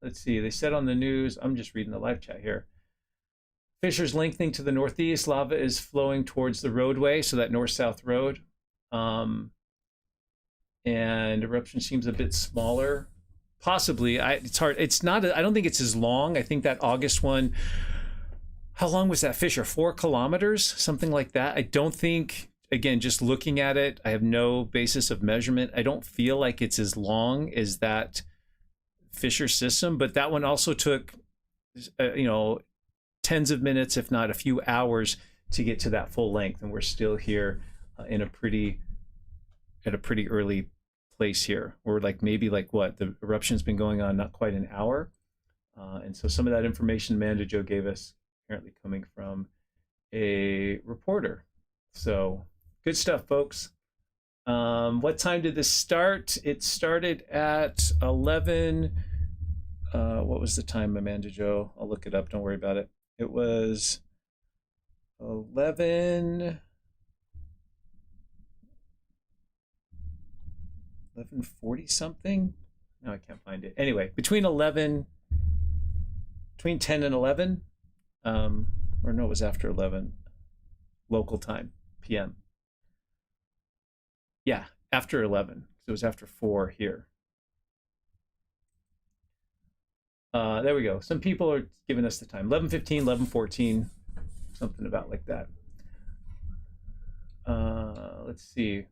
let's see, they said on the news, I'm just reading the live chat here, fissures lengthening to the northeast, lava is flowing towards the roadway, so that north-south road, and eruption seems a bit smaller Possibly. It's hard. It's not. I don't think it's as long. I think that August one. How long was that fissure? 4 kilometers, something like that. I don't think. Again, just looking at it, I have no basis of measurement. I don't feel like it's as long as that fissure system, but that one also took, tens of minutes, if not a few hours, to get to that full length, and we're still here at a pretty early place here. We're maybe what, the eruption's been going on not quite an hour, and so some of that information Amanda Jo gave us apparently coming from a reporter. So good stuff, folks. What time did this start? It started at 11. What was the time, Amanda Jo? I'll look it up. Don't worry about it. It was 11:40 something. No, I can't find it. Anyway, between 10 and 11, or no, it was after 11 local time, PM. Yeah, after 11. It was after 4 here. There we go. Some people are giving us the time. 11:15, 11:14, something about like that. Let's see.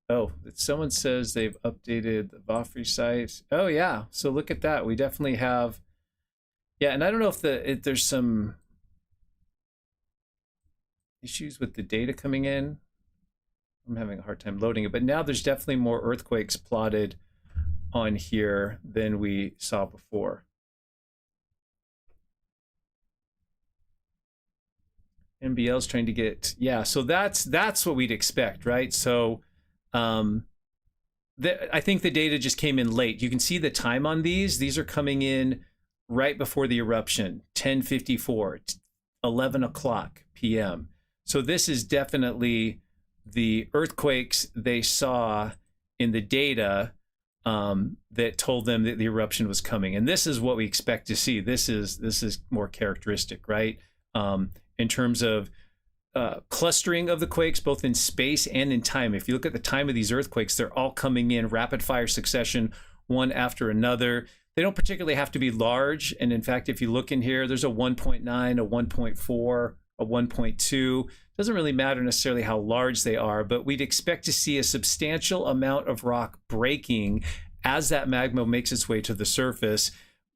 Oh, someone says they've updated the Vafri site. Oh yeah, so look at that. We definitely have. Yeah, and I don't know if there's some issues with the data coming in. I'm having a hard time loading it, but now there's definitely more earthquakes plotted on here than we saw before. NBL's trying to get, yeah, so that's what we'd expect, right? So I think the data just came in late. You can see the time on these. These are coming in right before the eruption, 10:54, 11 o'clock p.m. So this is definitely the earthquakes they saw in the data that told them that the eruption was coming. And this is what we expect to see. This is more characteristic, right? In terms of clustering of the quakes, both in space and in time. If you look at the time of these earthquakes, they're all coming in rapid fire succession, one after another. They don't particularly have to be large. And in fact, if you look in here, there's a 1.9, a 1.4, a 1.2. Doesn't really matter necessarily how large they are, but we'd expect to see a substantial amount of rock breaking as that magma makes its way to the surface.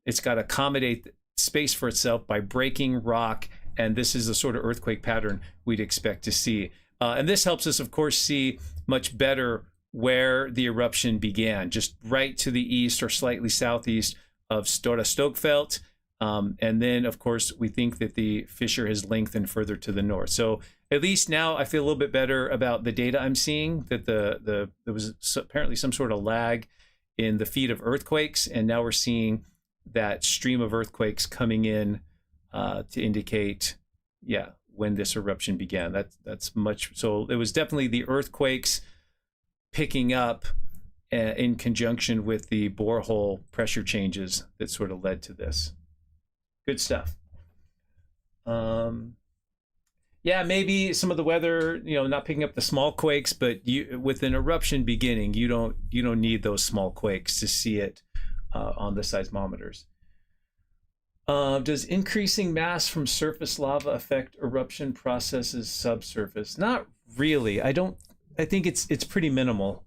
It's got to accommodate space for itself by breaking rock, and this is the sort of earthquake pattern we'd expect to see. And this helps us, of course, see much better where the eruption began, just right to the east or slightly southeast of Stora Stokfelt. And then, of course, we think that the fissure has lengthened further to the north. So at least now I feel a little bit better about the data I'm seeing, that there was apparently some sort of lag in the feed of earthquakes, and now we're seeing that stream of earthquakes coming in to indicate, yeah, when this eruption began. That's much. So it was definitely the earthquakes picking up in conjunction with the borehole pressure changes that sort of led to this. Good stuff. Yeah, maybe some of the weather, not picking up the small quakes, but with an eruption beginning, you don't need those small quakes to see it on the seismometers. Does increasing mass from surface lava affect eruption processes subsurface? Not really. I think it's pretty minimal.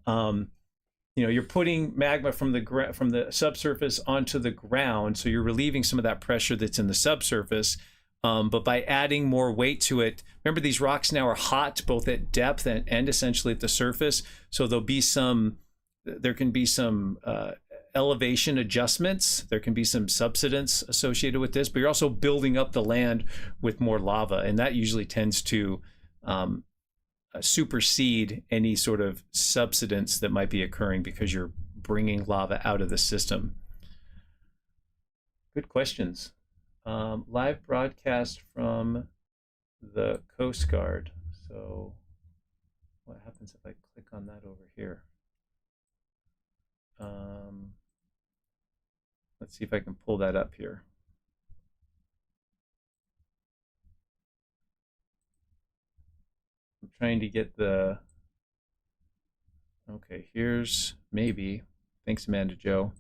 You're putting magma from the subsurface onto the ground, so you're relieving some of that pressure that's in the subsurface. But by adding more weight to it, remember these rocks now are hot both at depth and essentially at the surface. So there can be some elevation adjustments. There can be some subsidence associated with this, but you're also building up the land with more lava, and that usually tends to supersede any sort of subsidence that might be occurring because you're bringing lava out of the system. Good questions. Live broadcast from the Coast Guard. So what happens if I click on that over here? Let's see if I can pull that up here. I'm trying to get okay, here's maybe Thanks, Amanda Joe.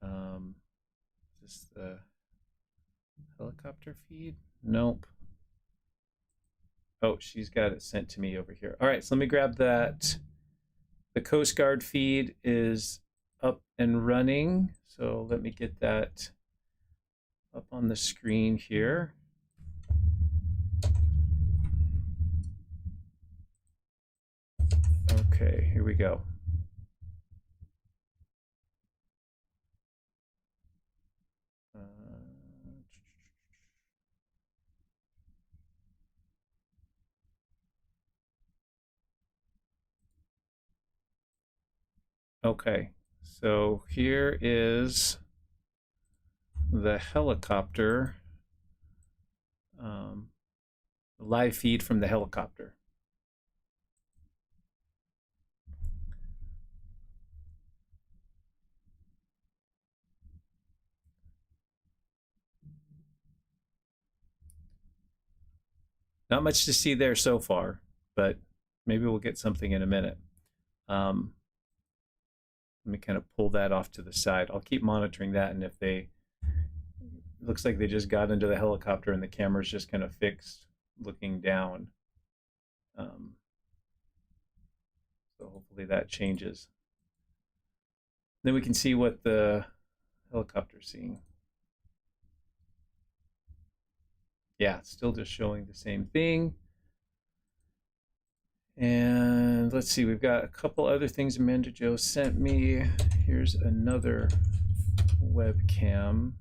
Is this the helicopter feed? Nope. Oh, she's got it sent to me over here. All right, so let me grab that. The Coast Guard feed is up and running. So let me get that up on the screen here. Okay, here we go. Okay, so here is the helicopter, live feed from the helicopter. Not much to see there so far, but maybe we'll get something in a minute. Let me kind of pull that off to the side. I'll keep monitoring that, and if they, looks like they just got into the helicopter and the camera's just kind of fixed looking down. So hopefully that changes. Then we can see what the helicopter's seeing. Yeah, it's still just showing the same thing. And let's see, we've got a couple other things Amanda Joe sent me. Here's another webcam.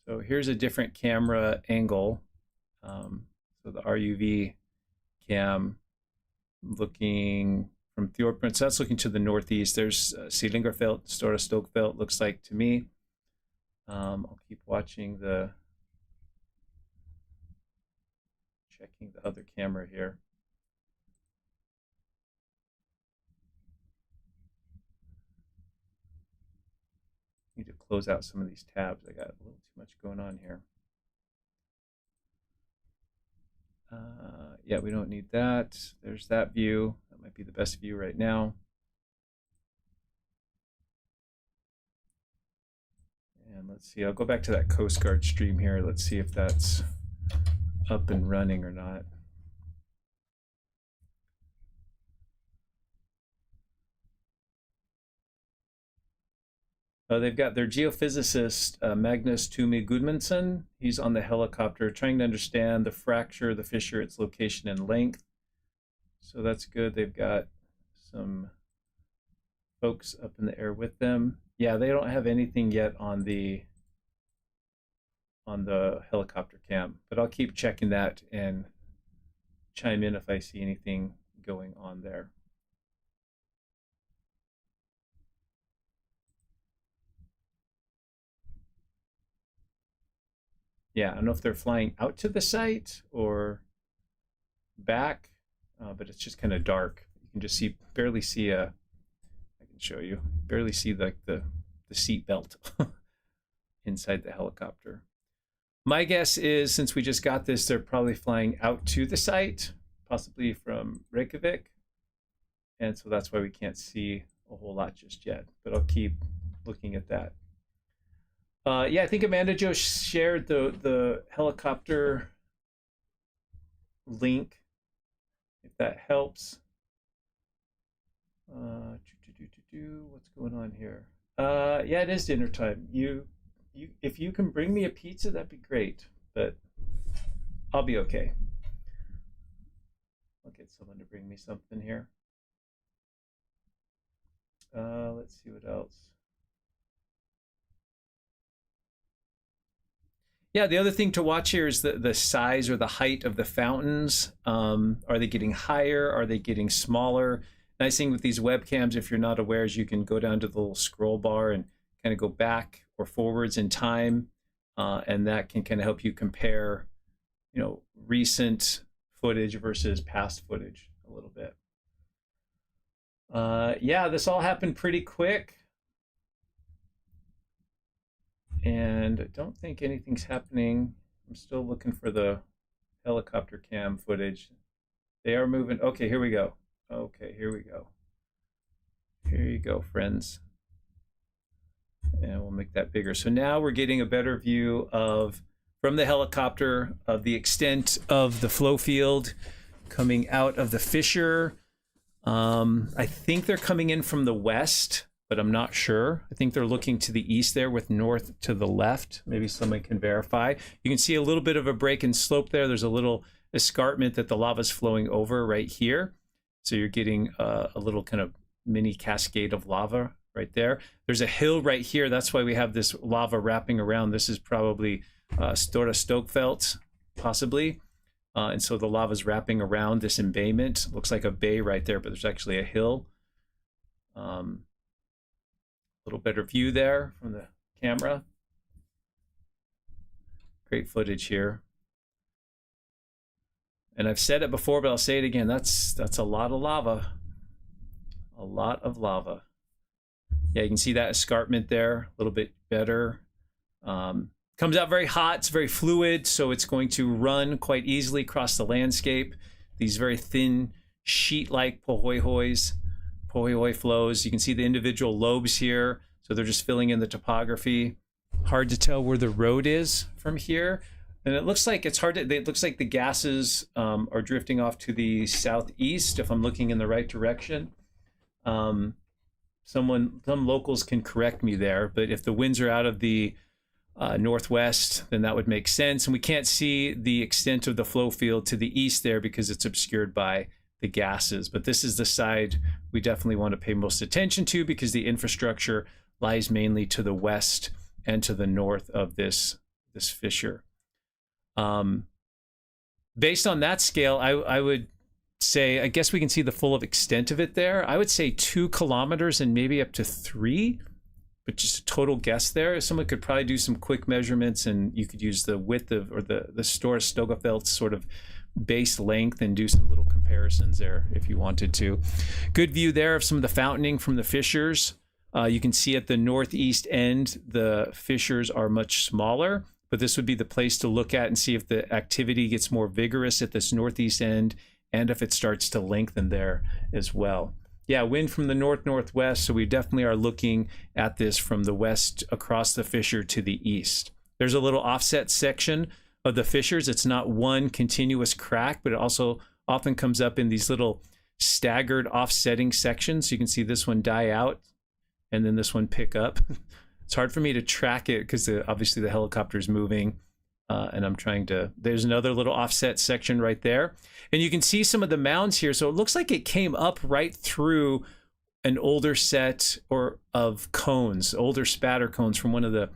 So here's a different camera angle. So the RUV cam looking from Thorpin. So that's looking to the northeast. There's Sýlingarfjall, Stora Stokfjall, looks like to me. I'll keep watching checking the other camera here. Need to close out some of these tabs. I got a little too much going on here. Yeah, we don't need that. There's that view. That might be the best view right now. And let's see, I'll go back to that Coast Guard stream here. Let's see if that's up and running or not. They've got their geophysicist, Magnus Tumi Gudmundsson. He's on the helicopter trying to understand the fracture, the fissure, its location and length. So that's good. They've got some folks up in the air with them. Yeah, they don't have anything yet on the helicopter cam, but I'll keep checking that and chime in if I see anything going on there. Yeah, I don't know if they're flying out to the site or back, but it's just kind of dark. You can just barely see I can show you, barely see like the seat belt inside the helicopter. My guess is, since we just got this, they're probably flying out to the site, possibly from Reykjavik. And so that's why we can't see a whole lot just yet, but I'll keep looking at that. Yeah, I think Amanda Joe shared the helicopter link, if that helps. What's going on here? Yeah, it is dinner time. If you can bring me a pizza, that'd be great, but I'll be okay. I'll get someone to bring me something here. Let's see what else. Yeah, the other thing to watch here is the size or the height of the fountains. Are they getting higher? Are they getting smaller? Nice thing with these webcams, if you're not aware, is you can go down to the little scroll bar and kind of go back or forwards in time, and that can kind of help you compare, recent footage versus past footage a little bit. Yeah, this all happened pretty quick. And I don't think anything's happening. I'm still looking for the helicopter cam footage. They are moving. Okay, here we go. Okay, here we go. Here you go, friends. And we'll make that bigger. So now we're getting a better view of, from the helicopter, of the extent of the flow field coming out of the fissure. I think they're coming in from the west, but I'm not sure. I think they're looking to the east there with north to the left. Maybe someone can verify. You can see a little bit of a break in slope there. There's a little escarpment that the lava's flowing over right here. So you're getting a little kind of mini cascade of lava right there. There's a hill right here. That's why we have this lava wrapping around. This is probably Stora Stokfelt, possibly. And so the lava's wrapping around this embayment. Looks like a bay right there, but there's actually a hill. A little better view there from the camera. Great footage here. And I've said it before, but I'll say it again. That's a lot of lava. A lot of lava. Yeah, you can see that escarpment there a little bit better. Comes out very hot, it's very fluid, so it's going to run quite easily across the landscape. These very thin sheet-like pohoihoi flows. You can see the individual lobes here, so they're just filling in the topography. Hard to tell where the road is from here. And it looks like it looks like the gases are drifting off to the southeast, if I'm looking in the right direction. Some locals can correct me there, but if the winds are out of the northwest, then that would make sense. And we can't see the extent of the flow field to the east there because it's obscured by the gases. But this is the side we definitely want to pay most attention to because the infrastructure lies mainly to the west and to the north of this fissure. Based on that scale, I would say, I guess we can see the full extent of it there. I would say 2 kilometers and maybe up to 3. But just a total guess there. Someone could probably do some quick measurements and you could use the width of, or the Stora Stokfelt sort of base length and do some little comparisons there if you wanted to. Good view there of some of the fountaining from the fissures. You can see at the northeast end, the fissures are much smaller, but this would be the place to look at and see if the activity gets more vigorous at this northeast end and if it starts to lengthen there as well. Yeah, wind from the north-northwest, so we definitely are looking at this from the west across the fissure to the east. There's a little offset section of the fissures. It's not one continuous crack, but it also often comes up in these little staggered offsetting sections. So you can see this one die out and then this one pick up. It's hard for me to track it because obviously the helicopter is moving. And I'm trying to, there's another little offset section right there. And you can see some of the mounds here. So it looks like it came up right through an older set of cones, older spatter cones from one of the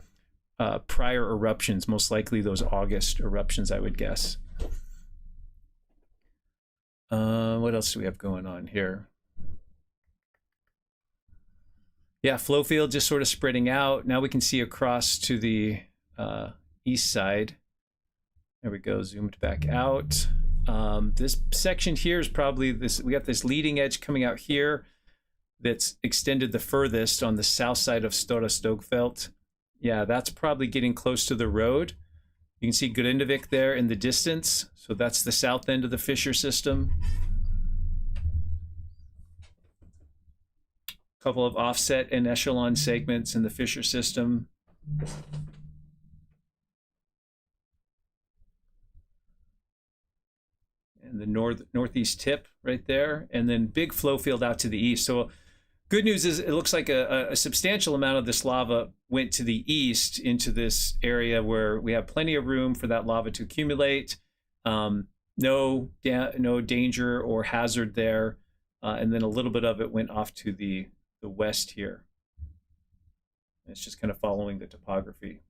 prior eruptions, most likely those August eruptions, I would guess. What else do we have going on here? Yeah, flow field just sort of spreading out. Now we can see across to the east side. There we go, zoomed back out. This section here is probably this, we got this leading edge coming out here that's extended the furthest on the south side of Stora Stokfelt. Yeah, that's probably getting close to the road. You can see Grindavik there in the distance. So that's the south end of the fissure system. A couple of offset and echelon segments in the fissure system. And the northeast tip right there, and then big flow field out to the east. So good news is it looks like a substantial amount of this lava went to the east into this area where we have plenty of room for that lava to accumulate. No danger or hazard there. And then a little bit of it went off to the west here. It's just kind of following the topography.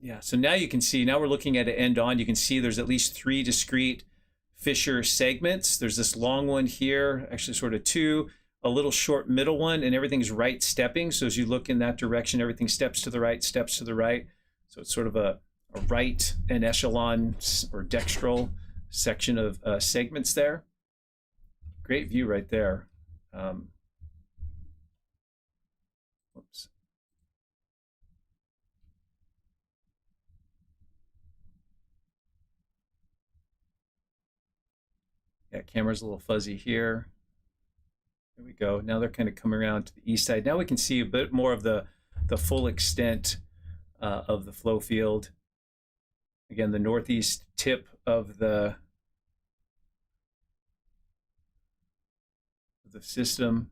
Yeah, so now you can see, now we're looking at an end on, you can see there's at least 3 discrete fissure segments. There's this long one here, actually sort of 2, a little short middle one, and everything's right stepping. So as you look in that direction, everything steps to the right, steps to the right. So it's sort of a right and echelon or dextral section of segments there. Great view right there. Whoops. Yeah, camera's a little fuzzy here. we go. Now they're kind of coming around to the east side. Now we can see a bit more of the full extent of the flow field. Again, the northeast tip of the system.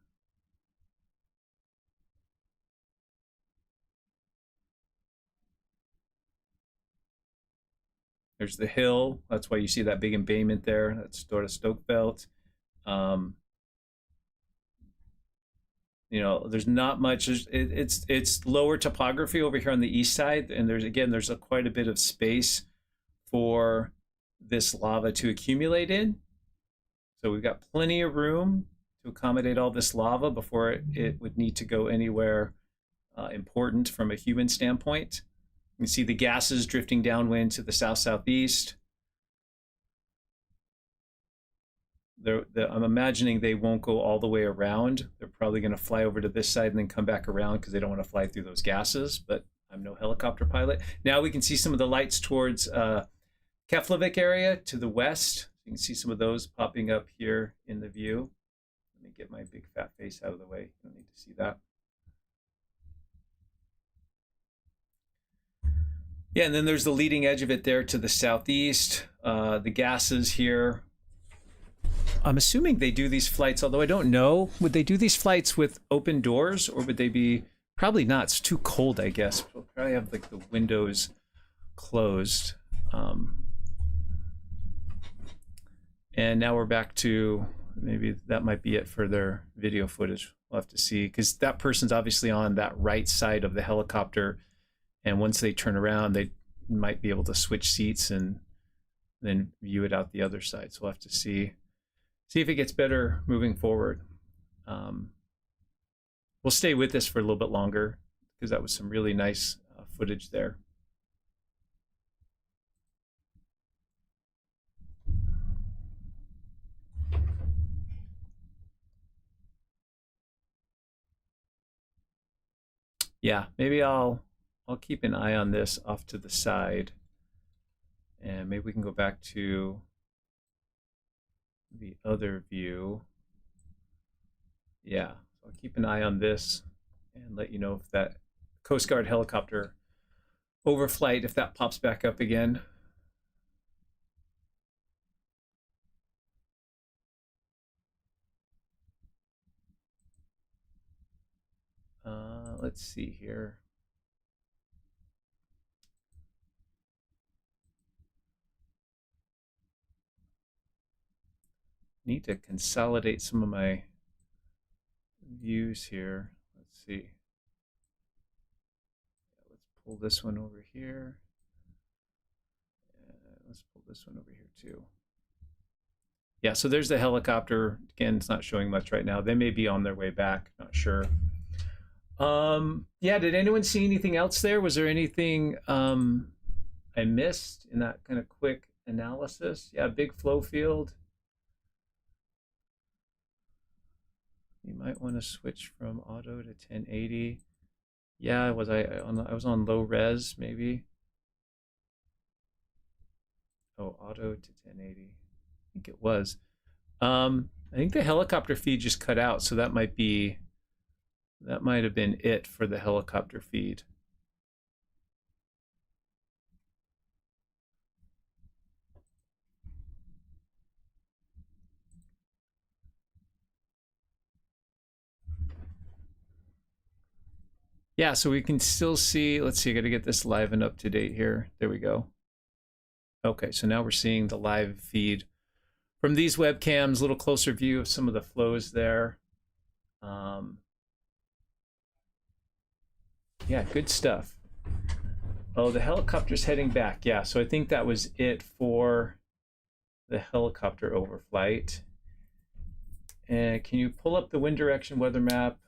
There's the hill. That's why you see that big embayment there. That's Stora Stokbelt. You know, there's not much. It's lower topography over here on the east side, and there's quite a bit of space for this lava to accumulate in. So we've got plenty of room to accommodate all this lava before it would need to go anywhere important from a human standpoint. You can see the gases drifting downwind to the south-southeast. I'm imagining they won't go all the way around. They're probably going to fly over to this side and then come back around because they don't want to fly through those gases, but I'm no helicopter pilot. Now we can see some of the lights towards Keflavik area to the west. You can see some of those popping up here in the view. Let me get my big fat face out of the way. You don't need to see that. Yeah, and then there's the leading edge of it there to the southeast. The gases here. I'm assuming they do these flights, although I don't know. Would they do these flights with open doors, or would they be, probably not, it's too cold, I guess. We'll probably have like the windows closed. And now we're back to, maybe that might be it for their video footage. We'll have to see, because that person's obviously on that right side of the helicopter, and once they turn around, they might be able to switch seats and then view it out the other side. So we'll have to see if it gets better moving forward. We'll stay with this for a little bit longer because that was some really nice footage there. Yeah, maybe I'll keep an eye on this off to the side, and maybe we can go back to the other view. Yeah, I'll keep an eye on this and let you know if that Coast Guard helicopter overflight, if that pops back up again. Let's see here. Need to consolidate some of my views here. Let's see. Let's pull this one over here. Let's pull this one over here too. Yeah, so there's the helicopter. Again, it's not showing much right now. They may be on their way back, not sure. Yeah, did anyone see anything else there? Was there anything I missed in that kind of quick analysis? Yeah, big flow field. You might want to switch from auto to 1080. Yeah, I was on low res maybe. Oh, auto to 1080. I think it was. I think the helicopter feed just cut out, so that might have been it for the helicopter feed. Yeah, so we can still see, let's see, I got to get this live and up to date here. There we go. Okay, so now we're seeing the live feed from these webcams, a little closer view of some of the flows there. Yeah, good stuff. Oh, the helicopter's heading back. Yeah, so I think that was it for the helicopter overflight. And can you pull up the wind direction weather map?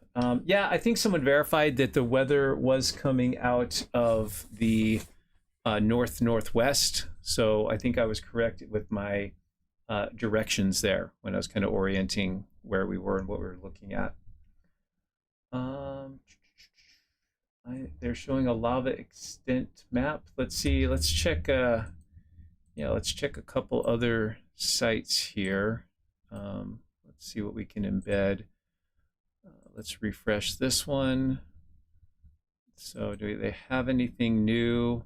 Yeah, I think someone verified that the weather was coming out of the northwest. So I think I was correct with my directions there when I was kind of orienting where we were and what we were looking at. They're showing a lava extent map. Let's see. Let's check. Let's check a couple other sites here. Let's see what we can embed. Let's refresh this one. So do they have anything new?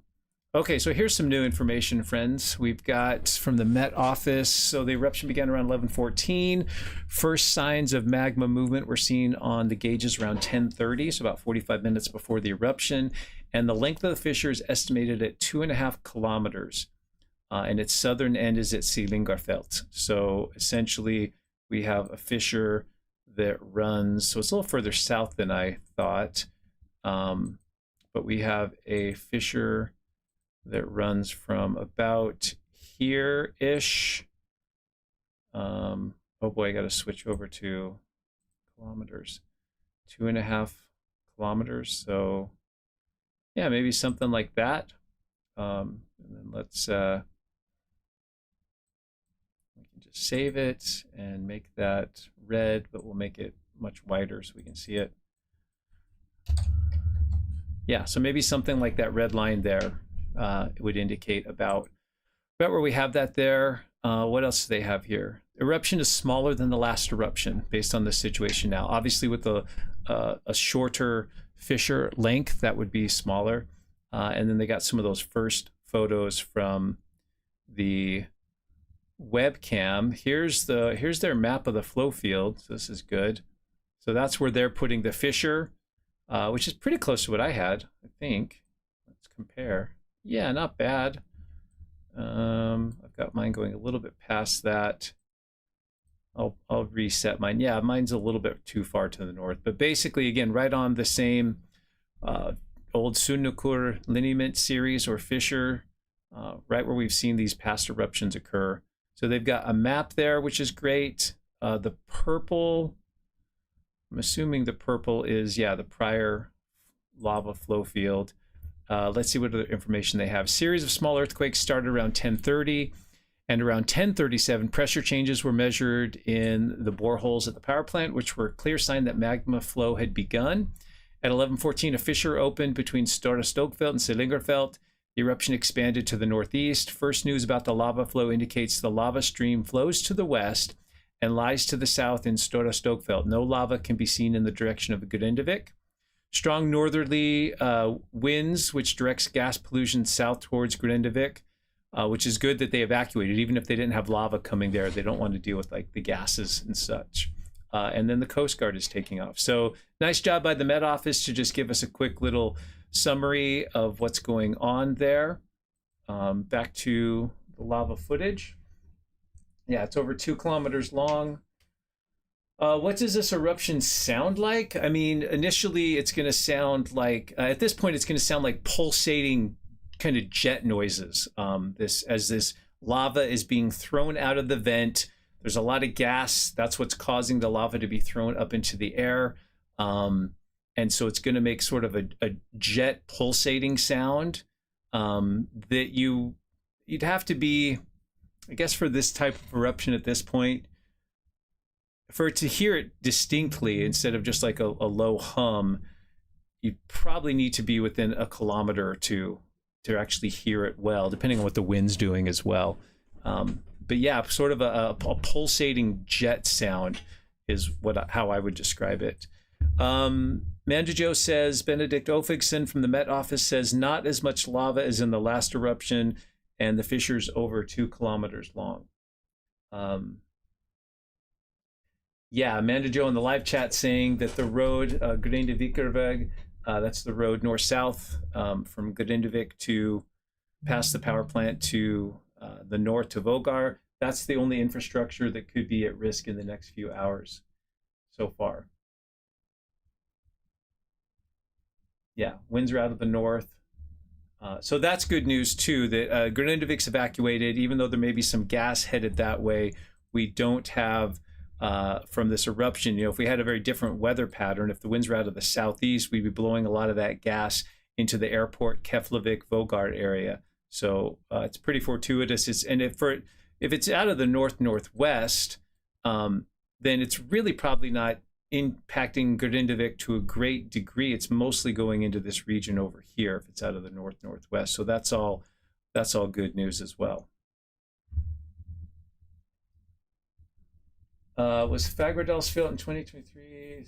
Okay, so here's some new information, friends. We've got from the Met Office. So the eruption began around 11:14. First signs of magma movement were seen on the gauges around 10:30, so about 45 minutes before the eruption. And the length of the fissure is estimated at 2.5 kilometers. And its southern end is at Selingarfelt. So essentially, we have a fissure that runs, so it's a little further south than I thought. But we have a fissure that runs from about here-ish. Oh boy, I got to switch over to kilometers. 2.5 kilometers. So yeah, maybe something like that. And then let's we can just save it and make that red, but we'll make it much wider so we can see it. Yeah, so maybe something like that red line there would indicate about where we have that there. What else do they have here? Eruption is smaller than the last eruption based on the situation now. Obviously with a shorter fissure length, that would be smaller. And then they got some of those first photos from the webcam. Here's their map of the flow field. So this is good. So that's where they're putting the fissure, which is pretty close to what I had, I think. Let's compare. Yeah, not bad. I've got mine going a little bit past that. I'll reset mine. Yeah, mine's a little bit too far to the north, but basically, again, right on the same old Sunnukur lineament series or fissure, right where we've seen these past eruptions occur. So they've got a map there, which is great. The purple, I'm assuming the purple is, yeah, the prior lava flow field. Let's see what other information they have. Series of small earthquakes started around 10:30, and around 10:37, pressure changes were measured in the boreholes at the power plant, which were a clear sign that magma flow had begun. At 11:14, a fissure opened between Stora Stokfeld and Selingarfelt. The eruption expanded to the northeast. First news about the lava flow indicates the lava stream flows to the west and lies to the south in Stora Stokfeld. No lava can be seen in the direction of Grindavik. Strong northerly winds, which directs gas pollution south towards Grindavik, which is good that they evacuated. Even if they didn't have lava coming there, they don't want to deal with like the gases and such. And then the Coast Guard is taking off. So nice job by the Met Office to just give us a quick little summary of what's going on there. Back to the lava footage. Yeah, it's over 2 kilometers long. What does this eruption sound like? I mean, initially it's going to sound like, at this point, it's going to sound like pulsating kind of jet noises. As this lava is being thrown out of the vent, there's a lot of gas. That's what's causing the lava to be thrown up into the air. And so it's going to make sort of a jet pulsating sound that you'd have to be, I guess, for this type of eruption at this point, for it to hear it distinctly instead of just like a low hum, you probably need to be within a kilometer or two to actually hear it well, depending on what the wind's doing as well. But yeah, sort of a pulsating jet sound is how I would describe it. Mandajo says, Benedict Ofigson from the Met Office says, not as much lava as in the last eruption, and the fissure's over 2 kilometers long. Yeah, Amanda Joe in the live chat saying that the road, Grindavikerveg, that's the road north-south from Grindavik to past the power plant to the north to Vogar. That's the only infrastructure that could be at risk in the next few hours so far. Yeah, winds are out of the north. So that's good news too, that Grindavik's evacuated, even though there may be some gas headed that way. We don't have, from this eruption, if we had a very different weather pattern, if the winds were out of the southeast, we'd be blowing a lot of that gas into the airport, Keflavik, Vogard area. So it's pretty fortuitous. And if it's out of the northwest, then it's really probably not impacting Grindavik to a great degree. It's mostly going into this region over here if it's out of the northwest. So that's all good news as well. Was Fagradalsfjall in 2023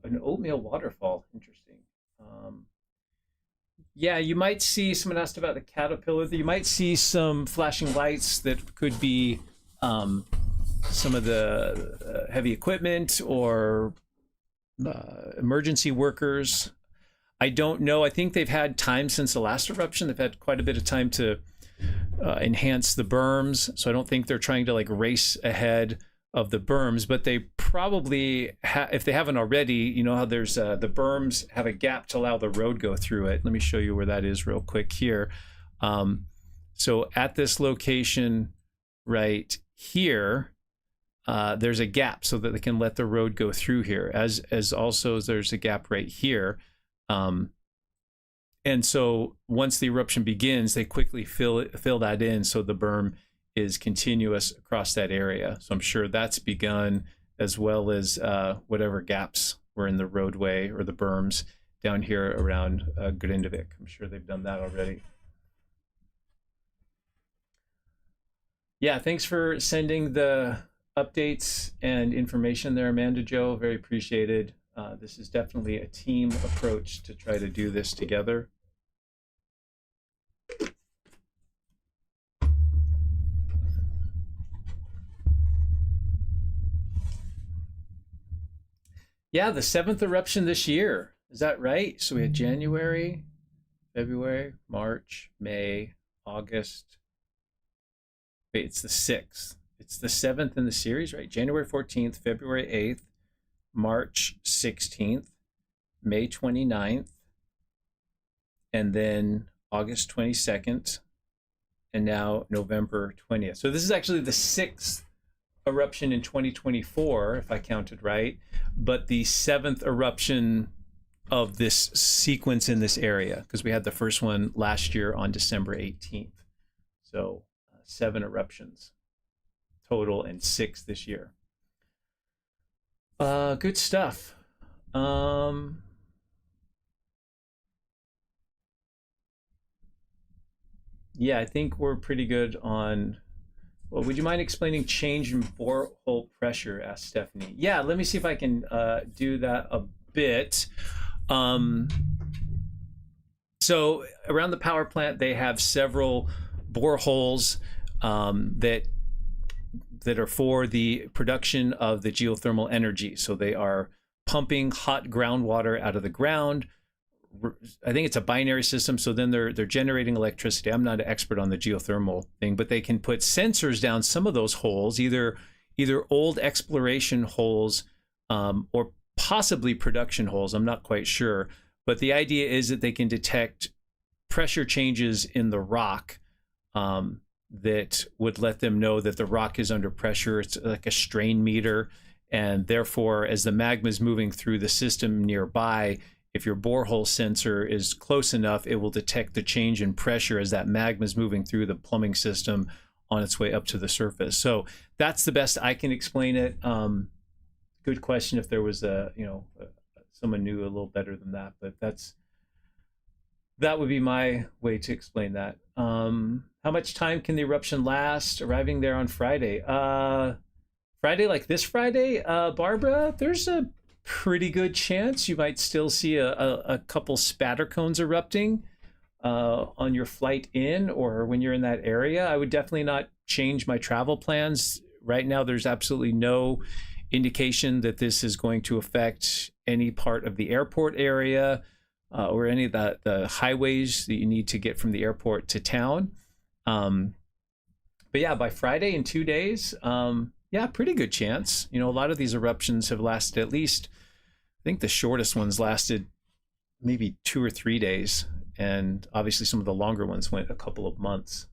an oatmeal waterfall? Interesting. Um, yeah, you might see, someone asked about the caterpillar. You might see some flashing lights that could be some of the heavy equipment or emergency workers. I don't know. I think they've had time since the last eruption. They've had quite a bit of time to enhance the berms. So I don't think they're trying to like race ahead of the berms, but they probably, if they haven't already, you know how there's the berms have a gap to allow the road go through it. Let me show you where that is real quick here. So at this location right here, there's a gap so that they can let the road go through here, as also there's a gap right here. And so once the eruption begins, they quickly fill that in so the berm is continuous across that area. So I'm sure that's begun, as well as whatever gaps were in the roadway or the berms down here around Grindavik. I'm sure they've done that already. Yeah, thanks for sending the updates and information there, Amanda Jo. Very appreciated. This is definitely a team approach to try to do this together. Yeah, the 7th eruption this year. Is that right? So we had January, February, March, May, August. Wait, it's the 6th. It's the 7th in the series, right? January 14th, February 8th, March 16th, May 29th, and then August 22nd, and now November 20th. So this is actually the 6th eruption in 2024, if I counted right, but the 7th eruption of this sequence in this area, because we had the first one last year on December 18th. So 7 eruptions total and 6 this year. Good stuff. Yeah, I think we're pretty good on. Well, would you mind explaining change in borehole pressure? Asked Stephanie. Yeah, let me see if I can do that a bit. So around the power plant, they have several boreholes that are for the production of the geothermal energy. So they are pumping hot groundwater out of the ground. I think it's a binary system, so then they're generating electricity. I'm not an expert on the geothermal thing, but they can put sensors down some of those holes, either old exploration holes or possibly production holes. I'm not quite sure, but the idea is that they can detect pressure changes in the rock that would let them know that the rock is under pressure. It's like a strain meter, and therefore, as the magma is moving through the system nearby, if your borehole sensor is close enough, it will detect the change in pressure as that magma is moving through the plumbing system on its way up to the surface. So that's the best I can explain it. Good question if there was someone knew a little better than that, but that would be my way to explain that. How much time can the eruption last? Arriving there on Friday. Friday, like this Friday, Barbara, there's a pretty good chance you might still see a couple spatter cones erupting on your flight in or when you're in that area. I would definitely not change my travel plans. Right now, there's absolutely no indication that this is going to affect any part of the airport area or any of the highways that you need to get from the airport to town. But yeah, by Friday in 2 days, yeah, pretty good chance. You know, a lot of these eruptions have lasted at least, I think the shortest ones lasted maybe 2 or 3 days. And obviously some of the longer ones went a couple of months.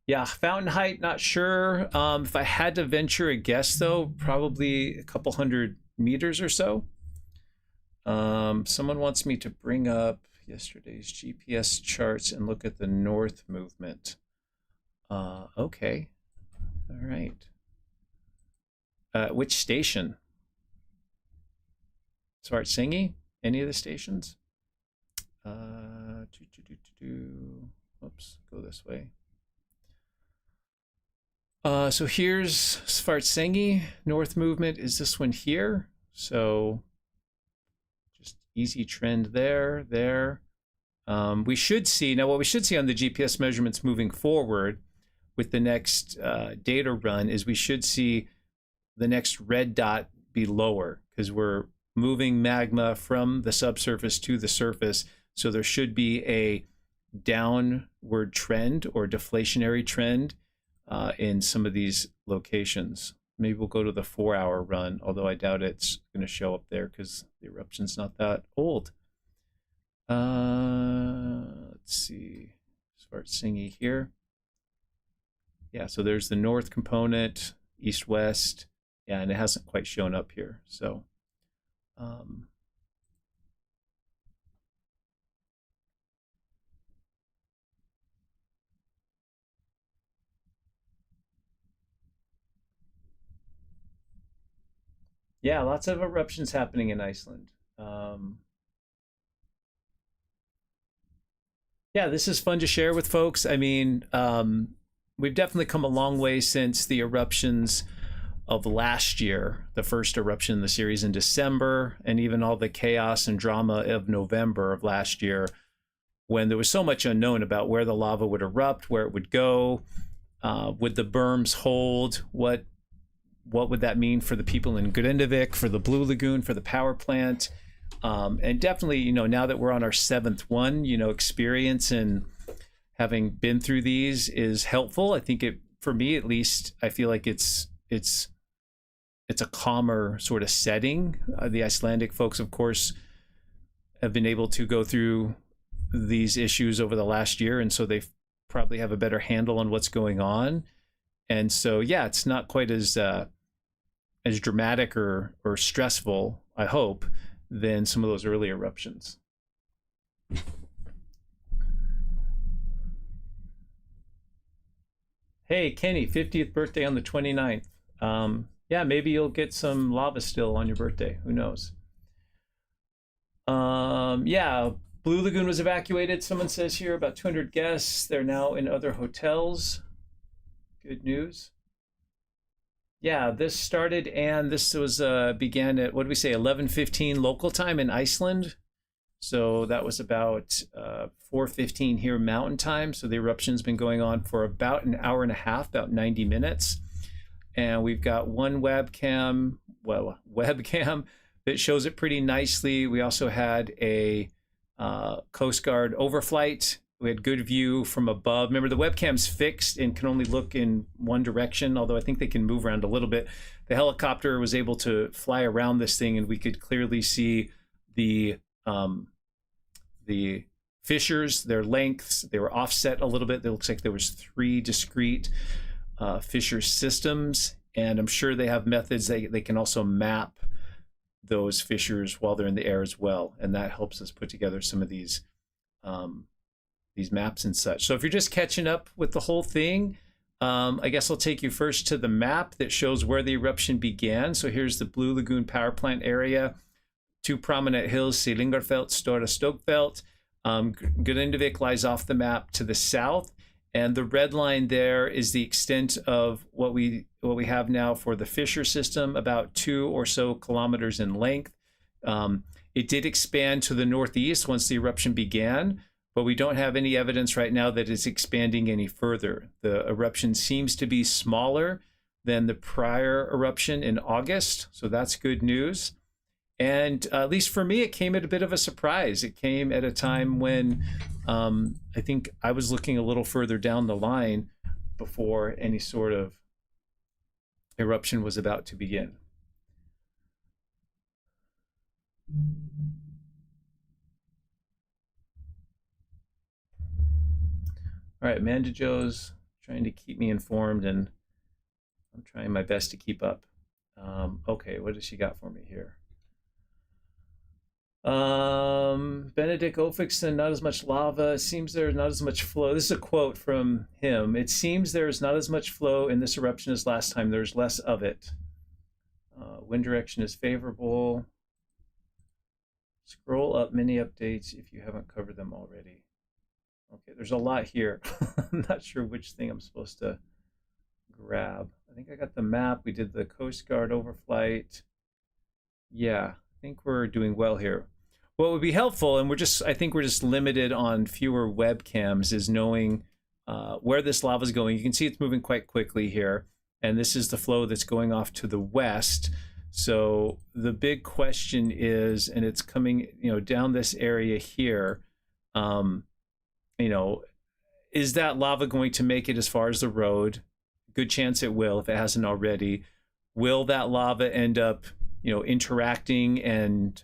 Yeah, fountain height, not sure. If I had to venture a guess though, probably a couple 100 meters or so. Someone wants me to bring up yesterday's GPS charts and look at the north movement. Okay, all right. Which station? Svartsengi? Any of the stations? Oops, go this way. So here's Svartsengi. North movement is this one here. So just easy trend there, there. We should see, now what we should see on the GPS measurements moving forward with the next data run is we should see the next red dot be lower because we're moving magma from the subsurface to the surface. So there should be a downward trend or deflationary trend in some of these locations. Maybe we'll go to the 4-hour run, although I doubt it's going to show up there because the eruption's not that old. Let's see, Svartsengi here. Yeah, so there's the north component, east-west. Yeah, and it hasn't quite shown up here. So, yeah, lots of eruptions happening in Iceland. Yeah, this is fun to share with folks. I mean, we've definitely come a long way since the eruptions of last year, the first eruption in the series in December, and even all the chaos and drama of November of last year, when there was so much unknown about where the lava would erupt, where it would go, would the berms hold, what would that mean for the people in Grindavik, for the Blue Lagoon, for the power plant, and definitely, you know, now that we're on our 7th one, you know, experience and having been through these is helpful. I think it, for me at least, I feel like it's a calmer sort of setting. The Icelandic folks, of course, have been able to go through these issues over the last year, and so they probably have a better handle on what's going on. And so, yeah, it's not quite as dramatic or stressful, I hope, than some of those early eruptions. Hey, Kenny, 50th birthday on the 29th. Yeah, maybe you'll get some lava still on your birthday. Who knows? Yeah, Blue Lagoon was evacuated. Someone says here about 200 guests. They're now in other hotels. Good news. Yeah, this started and this was began at, what did we say, 11:15 local time in Iceland. So that was about 4:15 here Mountain Time. So the eruption's been going on for about an hour and a half, about 90 minutes. And we've got one webcam that shows it pretty nicely. We also had a Coast Guard overflight. We had good view from above. Remember, the webcam's fixed and can only look in one direction, although I think they can move around a little bit. The helicopter was able to fly around this thing, and we could clearly see the fissures, their lengths. They were offset a little bit. It looks like there was 3 discrete fissure systems, and I'm sure they have methods they can also map those fissures while they're in the air as well, and that helps us put together some of these maps and such. So if you're just catching up with the whole thing, I guess I'll take you first to the map that shows where the eruption began. So here's the Blue Lagoon power plant area. 2 prominent hills, Seilingarfelt, Stora Stokfelt. Grindavik lies off the map to the south, and the red line there is the extent of what we have now for the fissure system, about 2 or so kilometers in length. It did expand to the northeast once the eruption began, but we don't have any evidence right now that it's expanding any further. The eruption seems to be smaller than the prior eruption in August, so that's good news. And at least for me, it came at a bit of a surprise. It came at a time when I think I was looking a little further down the line before any sort of eruption was about to begin. All right, Amanda Joe's trying to keep me informed, and I'm trying my best to keep up. Okay, what does she got for me here? Benedict Ofikson, not as much lava. It seems there's not as much flow. This is a quote from him. It seems there's not as much flow in this eruption as last time. There's less of it. Wind direction is favorable. Scroll up many updates if you haven't covered them already. Okay, there's a lot here. I'm not sure which thing I'm supposed to grab. I think I got the map. We did the Coast Guard overflight. Yeah, I think we're doing well here. What would be helpful, and I think we're just limited on fewer webcams, is knowing where this lava is going. You can see it's moving quite quickly here, and this is the flow that's going off to the west. So the big question is, and it's coming, down this area here, is that lava going to make it as far as the road? Good chance it will if it hasn't already. Will that lava end up, interacting and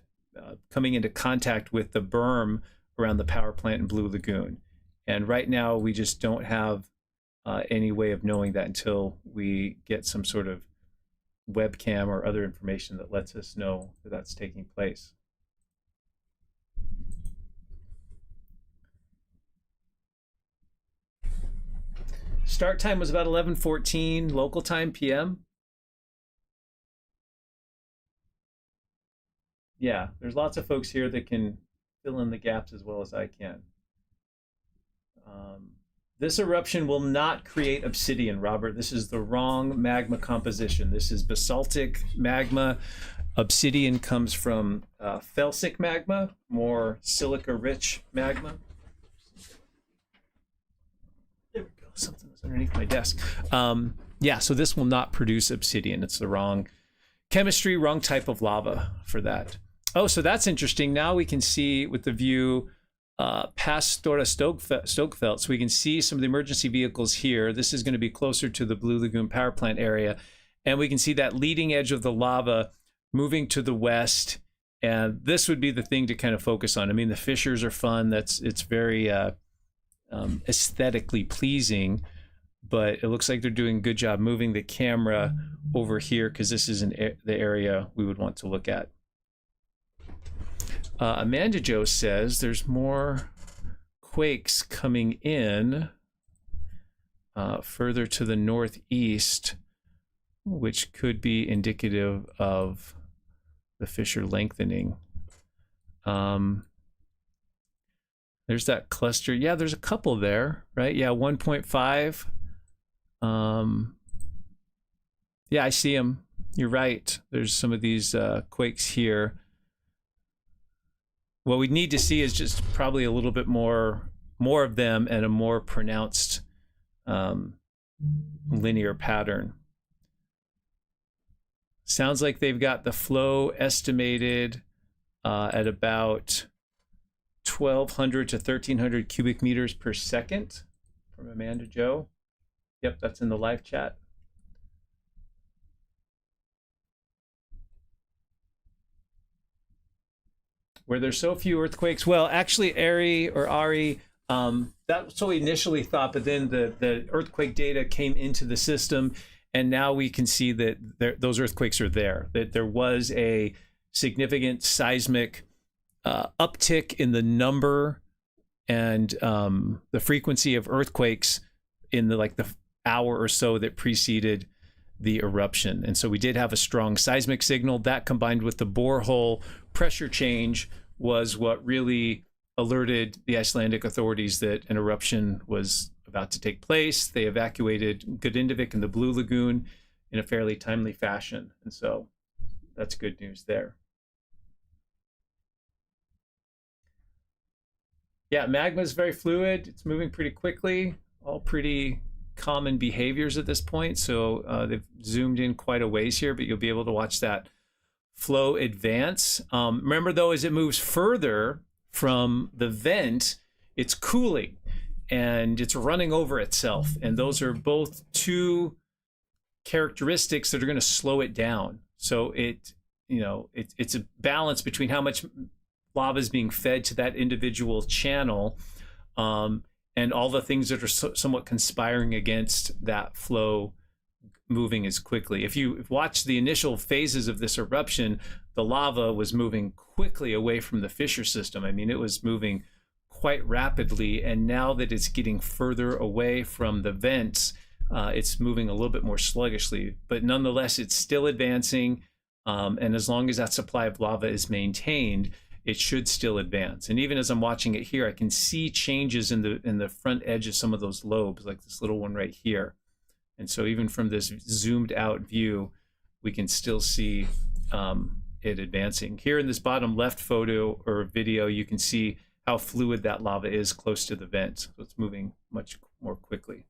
coming into contact with the berm around the power plant in Blue Lagoon? And right now we just don't have any way of knowing that until we get some sort of webcam or other information that lets us know that that's taking place. Start time was about 11:14 local time PM. Yeah, there's lots of folks here that can fill in the gaps as well as I can. This eruption will not create obsidian, Robert. This is the wrong magma composition. This is basaltic magma. Obsidian comes from felsic magma, more silica-rich magma. There we go. Something was underneath my desk. Yeah, so this will not produce obsidian. It's the wrong chemistry, wrong type of lava for that. Oh, so that's interesting. Now we can see with the view past Stora Stokefelt, so we can see some of the emergency vehicles here. This is going to be closer to the Blue Lagoon power plant area, and we can see that leading edge of the lava moving to the west, and this would be the thing to kind of focus on. I mean, the fissures are fun. It's very aesthetically pleasing, but it looks like they're doing a good job moving the camera over here because this is the area we would want to look at. Amanda Joe says there's more quakes coming in further to the northeast, which could be indicative of the fissure lengthening. There's that cluster. Yeah, there's a couple there, right? Yeah, 1.5. Yeah, I see them. You're right. There's some of these quakes here. What we need to see is just probably a little bit more of them and a more pronounced linear pattern. Sounds like they've got the flow estimated at about 1,200 to 1,300 cubic meters per second from Amanda Joe. Yep, that's in the live chat. Where there's so few earthquakes, well, actually, Ari, that's what we initially thought, but then the earthquake data came into the system, and now we can see that those earthquakes are there, that there was a significant seismic uptick in the number and the frequency of earthquakes in the hour or so that preceded the eruption. And so we did have a strong seismic signal. That combined with the borehole pressure change was what really alerted the Icelandic authorities that an eruption was about to take place. They evacuated Godindavik and the Blue Lagoon in a fairly timely fashion. And so that's good news there. Yeah, magma is very fluid. It's moving pretty quickly, all pretty common behaviors at this point. So they've zoomed in quite a ways here, but you'll be able to watch that flow advance. Remember though, as it moves further from the vent, it's cooling and it's running over itself. And those are both two characteristics that are going to slow it down. So it's a balance between how much lava is being fed to that individual channel and all the things that are somewhat conspiring against that flow moving as quickly. If you watch the initial phases of this eruption, the lava was moving quickly away from the fissure system. I mean, it was moving quite rapidly, and now that it's getting further away from the vents, it's moving a little bit more sluggishly, but nonetheless, it's still advancing, and as long as that supply of lava is maintained, it should still advance. And even as I'm watching it here, I can see changes in the front edge of some of those lobes, like this little one right here. And so even from this zoomed out view, we can still see it advancing. Here in this bottom left photo or video, you can see how fluid that lava is close to the vent. So it's moving much more quickly.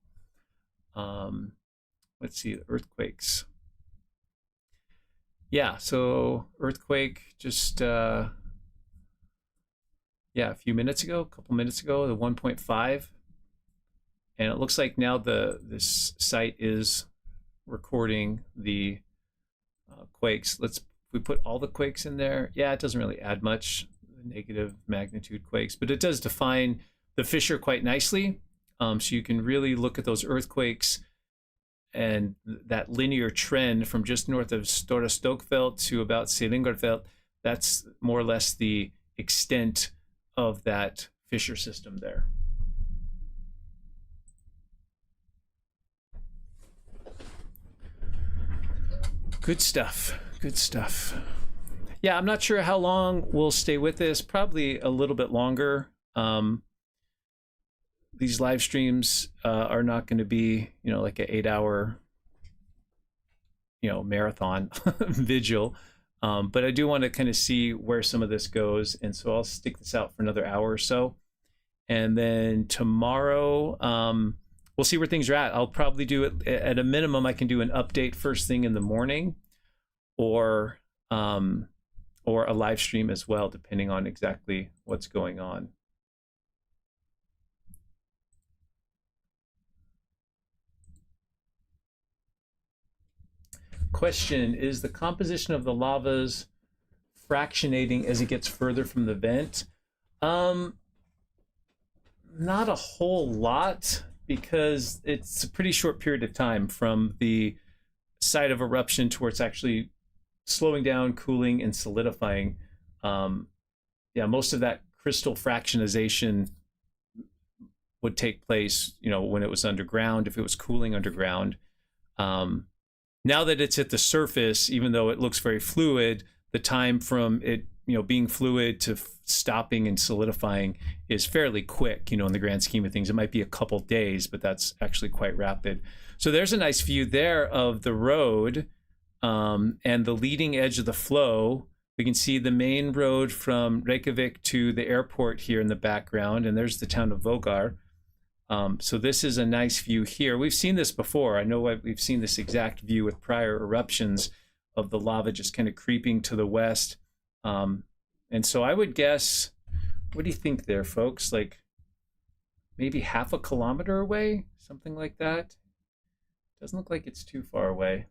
Let's see, earthquakes. Yeah, so earthquake just, yeah, a few minutes ago, a couple minutes ago, the 1.5. And it looks like now this site is recording the quakes. We put all the quakes in there. Yeah, it doesn't really add much, negative magnitude quakes, but it does define the fissure quite nicely. So you can really look at those earthquakes and that linear trend from just north of Stora Stokfeld to about Selingarfeld. That's more or less the extent of that fissure system there. Good stuff. Good stuff. Yeah, I'm not sure how long we'll stay with this. Probably a little bit longer. These live streams are not going to be, like an 8-hour, marathon vigil. But I do want to kind of see where some of this goes. And so I'll stick this out for another hour or so. And then tomorrow, we'll see where things are at. I'll probably do it at a minimum. I can do an update first thing in the morning, or a live stream as well, depending on exactly what's going on. Question: is the composition of the lavas fractionating as it gets further from the vent? Not a whole lot, because it's a pretty short period of time from the site of eruption to where it's actually slowing down, cooling, and solidifying. Yeah, most of that crystal fractionization would take place, when it was underground, if it was cooling underground. Now that it's at the surface, even though it looks very fluid, the time from it, being fluid to stopping and solidifying is fairly quick, in the grand scheme of things. It might be a couple days, but that's actually quite rapid. So there's a nice view there of the road and the leading edge of the flow. We can see the main road from Reykjavik to the airport here in the background, and there's the town of Vogar. So this is a nice view here. We've seen this before. I know we've seen this exact view with prior eruptions of the lava just kind of creeping to the west. And so I would guess, what do you think there, folks? Like maybe half a kilometer away, something like that. Doesn't look like it's too far away.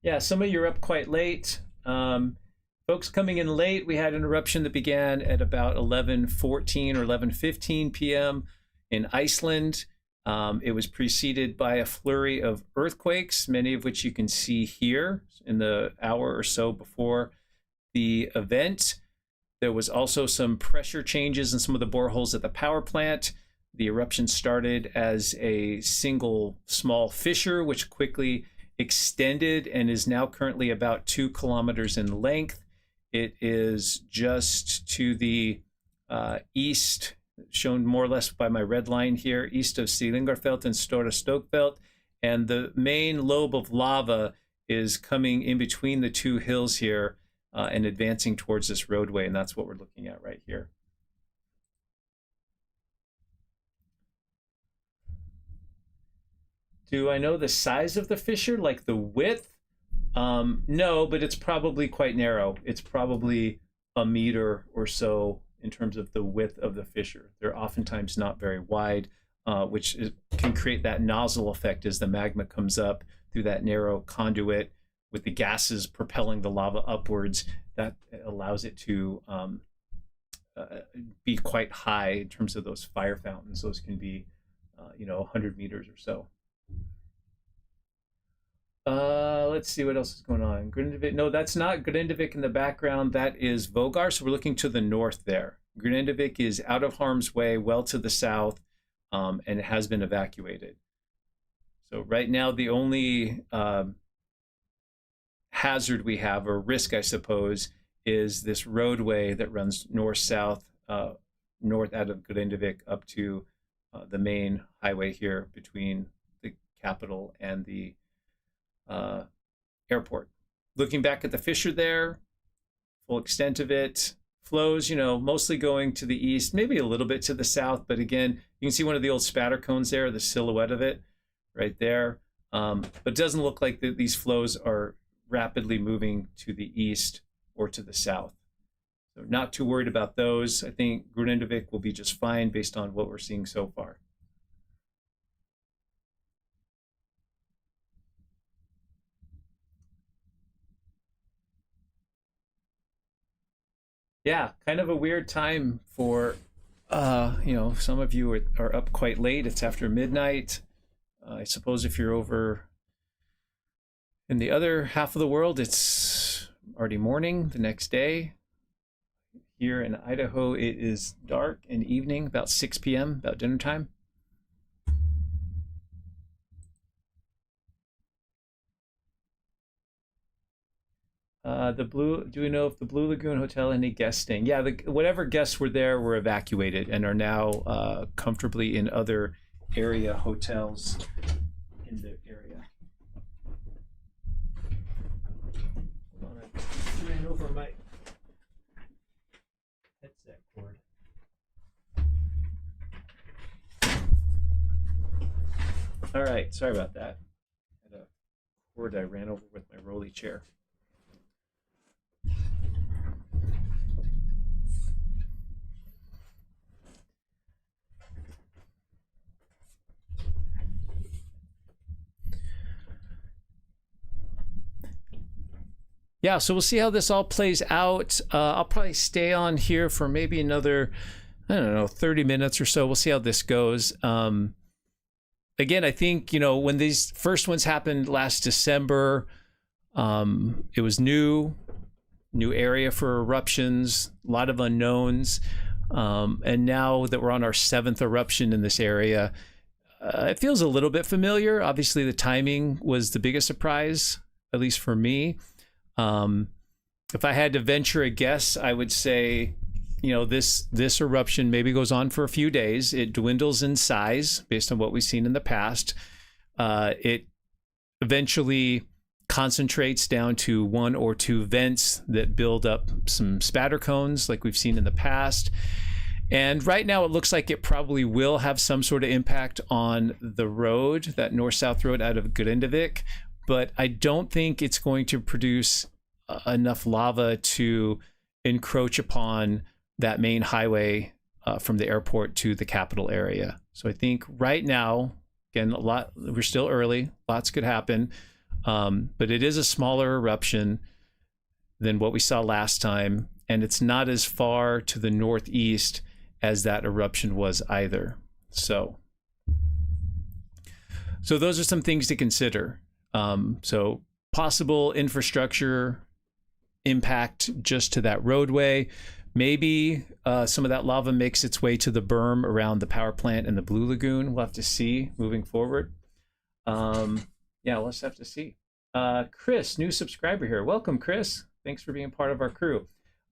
Yeah, some of you are up quite late. Folks coming in late, we had an eruption that began at about 11:14 or 11:15 p.m. in Iceland. It was preceded by a flurry of earthquakes, many of which you can see here in the hour or so before the event. There was also some pressure changes in some of the boreholes at the power plant. The eruption started as a single small fissure, which quickly extended and is now currently about 2 kilometers in length. It is just to the east, shown more or less by my red line here, east of Selingarfeld and Stora Stokfeld. And the main lobe of lava is coming in between the two hills here and advancing towards this roadway. And that's what we're looking at right here. Do I know the size of the fissure, like the width? No, but it's probably quite narrow. It's probably a meter or so in terms of the width of the fissure. They're oftentimes not very wide, which can create that nozzle effect as the magma comes up through that narrow conduit with the gases propelling the lava upwards. That allows it to be quite high in terms of those fire fountains. Those can be, 100 meters or so. Let's see what else is going on. Grindavik. No, that's not Grindavik in the background. That is Vogar. So we're looking to the north there. Grindavik is out of harm's way, well to the south, and it has been evacuated. So right now, the only hazard we have, or risk, I suppose, is this roadway that runs north-south, north out of Grindavik up to the main highway here between the capital and the airport. Looking back at the fissure there, full extent of it, flows, mostly going to the east, maybe a little bit to the south, but again, you can see one of the old spatter cones there, the silhouette of it right there. But it doesn't look like these flows are rapidly moving to the east or to the south. So not too worried about those. I think Grindavik will be just fine based on what we're seeing so far. Yeah, kind of a weird time for, some of you are up quite late. It's after midnight. I suppose if you're over in the other half of the world, it's already morning the next day. Here in Idaho, it is dark and evening, about 6 p.m., about dinner time. Do we know if the Blue Lagoon Hotel any guests staying? Yeah, whatever guests were there were evacuated and are now comfortably in other area hotels in the area. Hold on, I ran over my headset cord. All right, sorry about that. I had a cord I ran over with my rolly chair. Yeah, so we'll see how this all plays out. I'll probably stay on here for maybe another, 30 minutes or so. We'll see how this goes. Again, I think, when these first ones happened last December, it was new area for eruptions, a lot of unknowns. And now that we're on our 7th eruption in this area, it feels a little bit familiar. Obviously, the timing was the biggest surprise, at least for me. If I had to venture a guess, I would say, this eruption maybe goes on for a few days. It dwindles in size based on what we've seen in the past. It eventually concentrates down to 1 or 2 vents that build up some spatter cones like we've seen in the past. And right now it looks like it probably will have some sort of impact on the road, that north-south road out of Grindavik. But I don't think it's going to produce enough lava to encroach upon that main highway from the airport to the capital area. So I think right now, again, we're still early, lots could happen, but it is a smaller eruption than what we saw last time, and it's not as far to the northeast as that eruption was either. So those are some things to consider. So possible infrastructure impact just to that roadway. Maybe some of that lava makes its way to the berm around the power plant and the Blue Lagoon. We'll have to see moving forward. Yeah, we'll just have to see. Chris, new subscriber here. Welcome, Chris. Thanks for being part of our crew.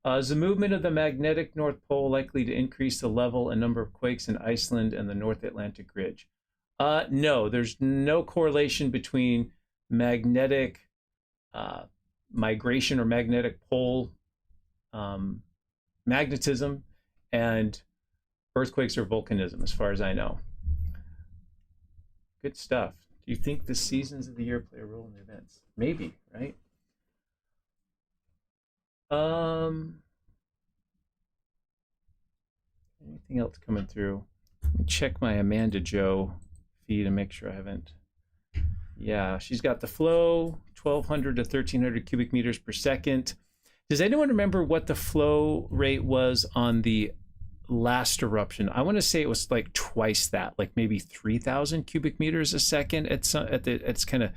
Is the movement of the magnetic North Pole likely to increase the level and number of quakes in Iceland and the North Atlantic Ridge? No, there's no correlation between magnetic migration or magnetic pole magnetism and earthquakes or volcanism, as far as I know. Good stuff. Do you think the seasons of the year play a role in the events? Maybe, right? Anything else coming through? Let me check my Amanda Joe feed and make sure I haven't. Yeah, she's got the flow, 1,200 to 1,300 cubic meters per second. Does anyone remember what the flow rate was on the last eruption? I want to say it was like twice that, like maybe 3,000 cubic meters a second at its kind of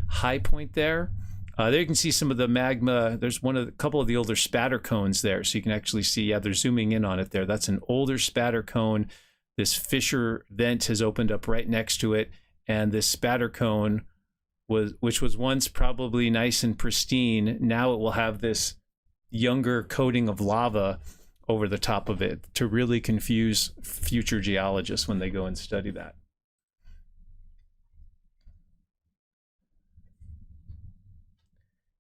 high point there. There you can see some of the magma. There's a couple of the older spatter cones there, so you can actually see. Yeah, they're zooming in on it there. That's an older spatter cone. This fissure vent has opened up right next to it, and this spatter cone which was once probably nice and pristine. Now it will have this younger coating of lava over the top of it to really confuse future geologists when they go and study that.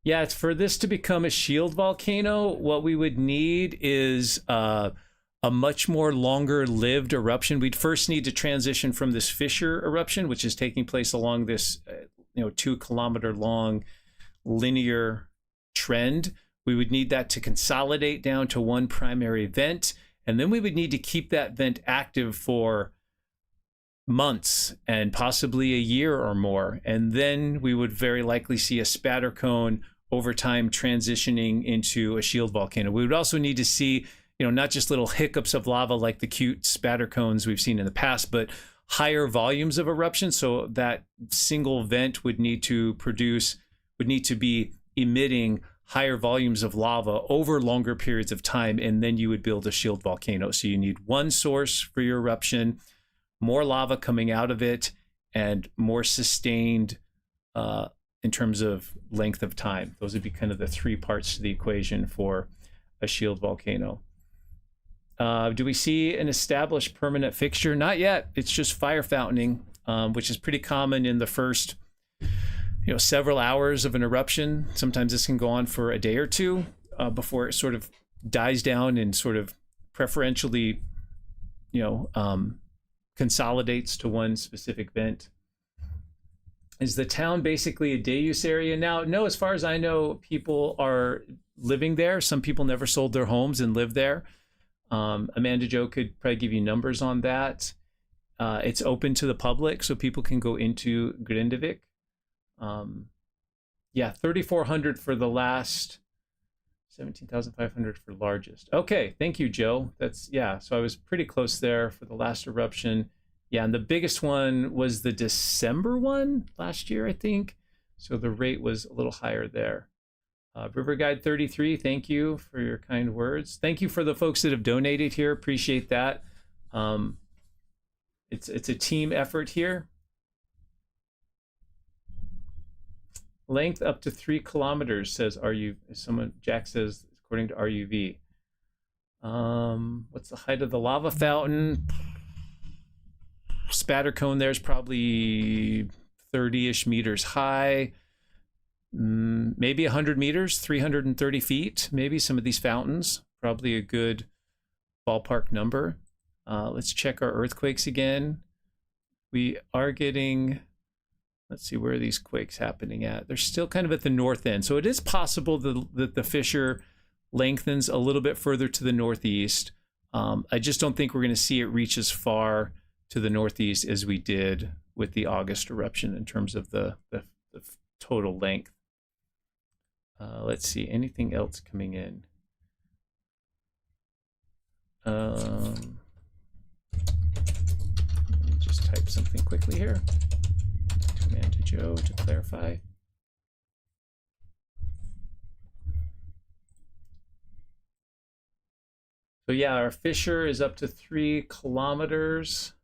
Yeah, it's for this to become a shield volcano, what we would need is a much more longer lived eruption. We'd first need to transition from this fissure eruption, which is taking place along this 2 kilometer long linear trend. We would need that to consolidate down to one primary vent, and then we would need to keep that vent active for months and possibly a year or more. And then we would very likely see a spatter cone over time transitioning into a shield volcano. We would also need to see, not just little hiccups of lava like the cute spatter cones we've seen in the past, but higher volumes of eruption. So that single vent would need to be emitting higher volumes of lava over longer periods of time, and then you would build a shield volcano. So you need one source for your eruption, more lava coming out of it, and more sustained in terms of length of time. Those would be kind of the 3 parts to the equation for a shield volcano. Do we see an established permanent fixture? Not yet. It's just fire fountaining, which is pretty common in the first several hours of an eruption. Sometimes this can go on for a day or two before it sort of dies down and sort of preferentially consolidates to one specific vent. Is the town basically a day use area now? No, as far as I know, people are living there. Some people never sold their homes and live there. Amanda Jo could probably give you numbers on that. It's open to the public, so people can go into Grindavik. 3,400 for the last, 17,500 for largest. Okay, thank you, Joe. So I was pretty close there for the last eruption. Yeah, and the biggest one was the December one last year, I think. So the rate was a little higher there. River Guide 33, thank you for your kind words. Thank you for the folks that have donated here. Appreciate that. It's a team effort here. Length up to 3 kilometers, says Jack says, according to RUV. What's the height of the lava fountain? Spatter cone there's probably 30-ish meters high. Maybe 100 meters, 330 feet. Maybe some of these fountains, probably a good ballpark number. Let's check our earthquakes again. We are getting, let's see, where are these quakes happening at? They're still kind of at the north end. So it is possible that the fissure lengthens a little bit further to the northeast. I just don't think we're going to see it reach as far to the northeast as we did with the August eruption in terms of the total length. Let's see, anything else coming in? Let me just type something quickly here. Command to Joe to clarify. So yeah, our fissure is up to 3 kilometers.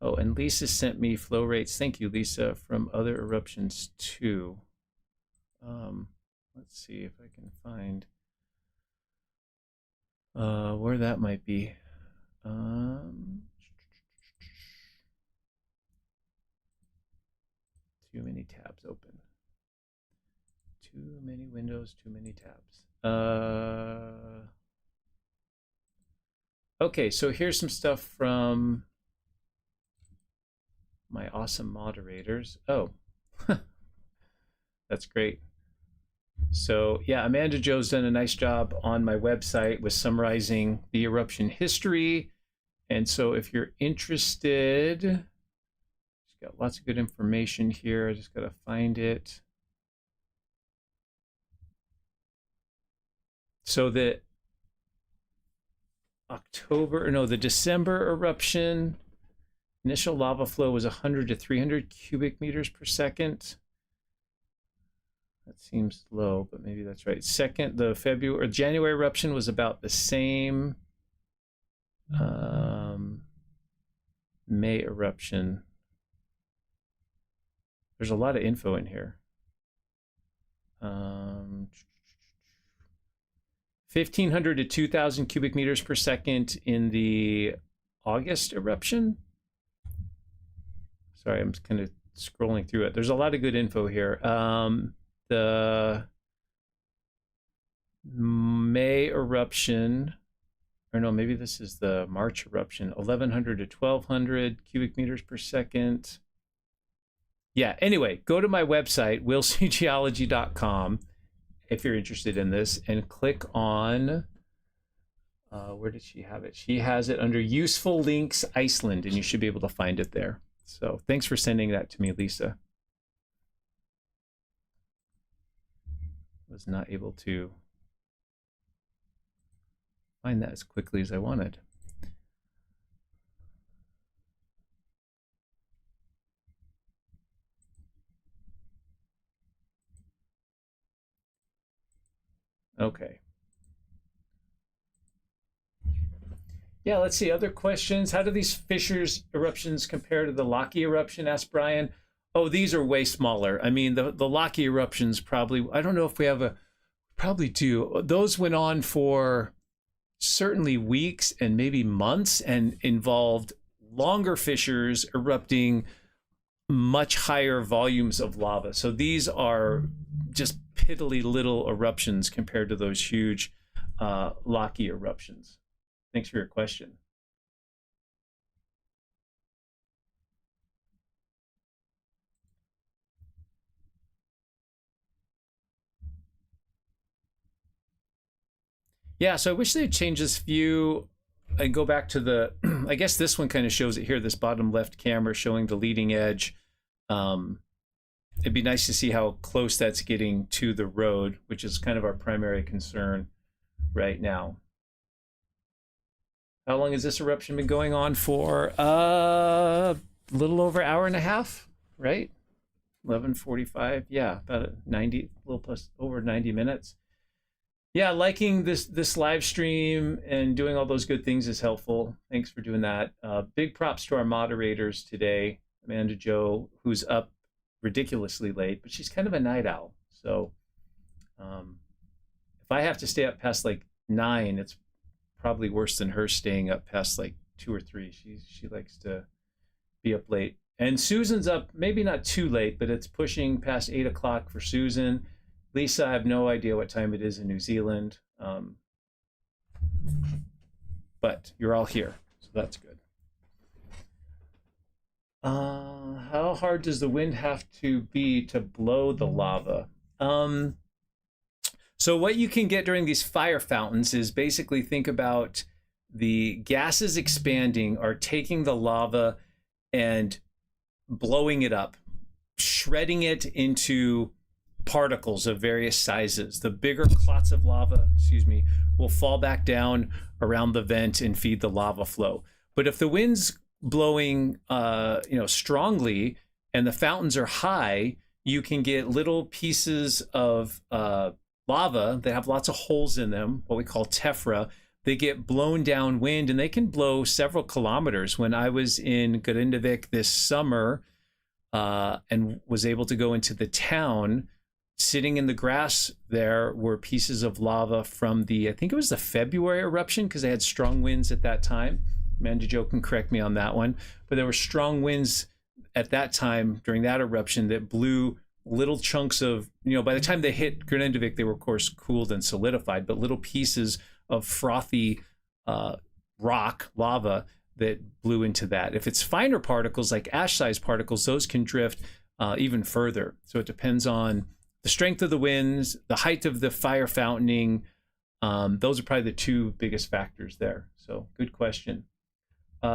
Oh, and Lisa sent me flow rates. Thank you, Lisa, from other eruptions too. Let's see if I can find where that might be. Too many tabs open. Too many windows, too many tabs. Okay, so here's some stuff from my awesome moderators. Oh, that's great. So yeah, Amanda Jo's done a nice job on my website with summarizing the eruption history. And so if you're interested, she's got lots of good information here. I just got to find it. So the December eruption, initial lava flow was 100 to 300 cubic meters per second. That seems low, but maybe that's right. The January eruption was about the same. May eruption. There's a lot of info in here. 1,500 to 2,000 cubic meters per second in the August eruption. Sorry, I'm kind of scrolling through it. There's a lot of good info here. The May eruption, or no, maybe this is the March eruption, 1,100 to 1,200 cubic meters per second. Yeah, anyway, go to my website, willseygeology.com, if you're interested in this, and click on, where did she have it? She has it under Useful Links Iceland, and you should be able to find it there. So thanks for sending that to me, Lisa. Was not able to find that as quickly as I wanted. Okay. Yeah, let's see. Other questions. How do these fissures eruptions compare to the Laki eruption? Asked Brian. Oh, these are way smaller. I mean, the Laki eruptions probably, I don't know if we have a, probably do. Those went on for certainly weeks and maybe months and involved longer fissures erupting much higher volumes of lava. So these are just piddly little eruptions compared to those huge Laki eruptions. Thanks for your question. Yeah, so I wish they'd change this view and go back to the, I guess this one kind of shows it here, this bottom left camera showing the leading edge. It'd be nice to see how close that's getting to the road, which is kind of our primary concern right now. How long has this eruption been going on for? A little over an hour and a half, right? 11:45, yeah, about 90, a little plus over 90 minutes. Yeah, liking this live stream and doing all those good things is helpful. Thanks for doing that. Big props to our moderators today, Amanda Jo, who's up ridiculously late, but she's kind of a night owl. So if I have to stay up past like 9, it's probably worse than her staying up past like 2 or 3. She likes to be up late. And Susan's up, maybe not too late, but it's pushing past 8 o'clock for Susan. Lisa, I have no idea what time it is in New Zealand, but you're all here, so that's good. How hard does the wind have to be to blow the lava? So what you can get during these fire fountains is basically think about the gases expanding are taking the lava and blowing it up, shredding it into particles of various sizes. The bigger clots of lava, will fall back down around the vent and feed the lava flow. But if the wind's blowing, strongly and the fountains are high, you can get little pieces of lava that have lots of holes in them, what we call tephra. They get blown downwind and they can blow several kilometers. When I was in Grindavik this summer and was able to go into the town, sitting in the grass there were pieces of lava from I think it was the February eruption, because they had strong winds at that time. Amanda Jo can correct me on that one. But there were strong winds at that time during that eruption that blew little chunks of, by the time they hit Grindavik, they were, of course, cooled and solidified, but little pieces of frothy rock, lava, that blew into that. If it's finer particles, like ash-sized particles, those can drift even further. So it depends on the strength of the winds, the height of the fire fountaining. Those are probably the 2 biggest factors there. So good question.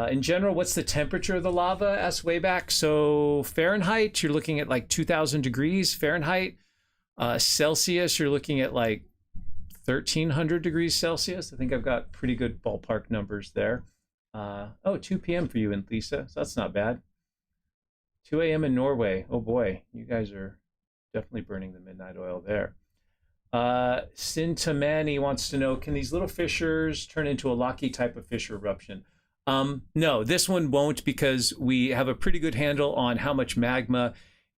In general, what's the temperature of the lava? Asked Wayback. So Fahrenheit, you're looking at like 2,000 degrees Fahrenheit. Celsius, you're looking at like 1,300 degrees Celsius. I think I've got pretty good ballpark numbers there. 2 p.m. for you and Lisa. So that's not bad. 2 a.m. in Norway. Oh boy, you guys are definitely burning the midnight oil there. Sintamani wants to know, can these little fissures turn into a Laki type of fissure eruption? No, this one won't, because we have a pretty good handle on how much magma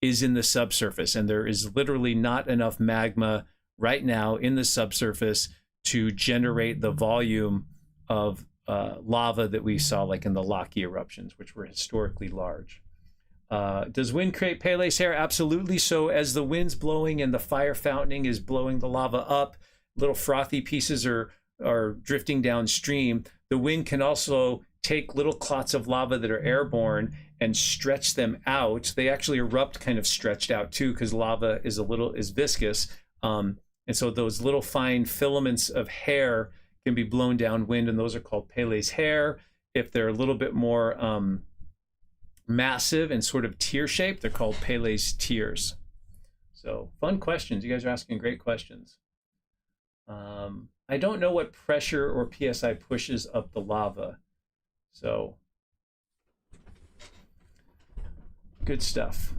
is in the subsurface, and there is literally not enough magma right now in the subsurface to generate the volume of lava that we saw like in the Laki eruptions, which were historically large. Does wind create Pele's hair? Absolutely. So as the wind's blowing and the fire fountaining is blowing the lava up, little frothy pieces are drifting downstream. The wind can also take little clots of lava that are airborne and stretch them out. They actually erupt kind of stretched out too, because lava is viscous. And so those little fine filaments of hair can be blown downwind, and those are called Pele's hair. If they're a little bit more massive and sort of tear-shaped, they're called Pele's tears. So fun questions. You guys are asking great questions. I don't know what pressure or PSI pushes up the lava. So good stuff.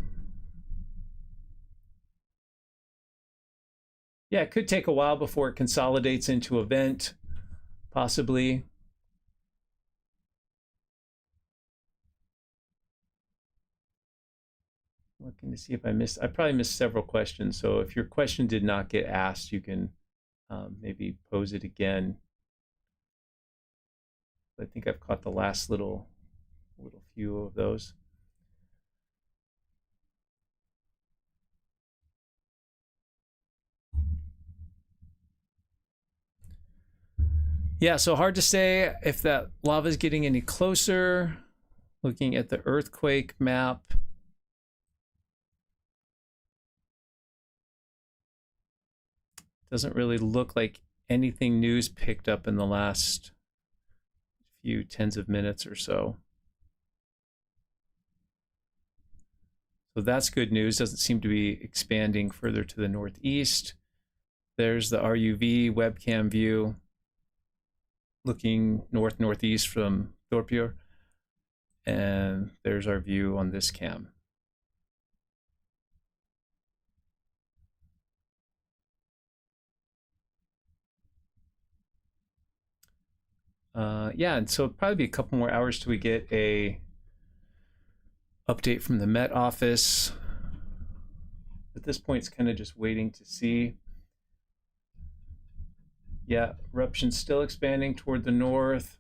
Yeah, it could take a while before it consolidates into a vent, possibly. Looking to see if I probably missed several questions. So if your question did not get asked, you can maybe pose it again. I think I've caught the last little few of those. Yeah, so hard to say if that lava is getting any closer. Looking at the earthquake map. Doesn't really look like anything new's picked up in the last few tens of minutes or so. So that's good news. Doesn't seem to be expanding further to the northeast. There's the RUV webcam view looking northeast from Thorpur. And there's our view on this cam. Yeah, and so it'll probably be a couple more hours till we get a update from the Met office. At this point, it's kind of just waiting to see. Yeah, eruption's still expanding toward the north.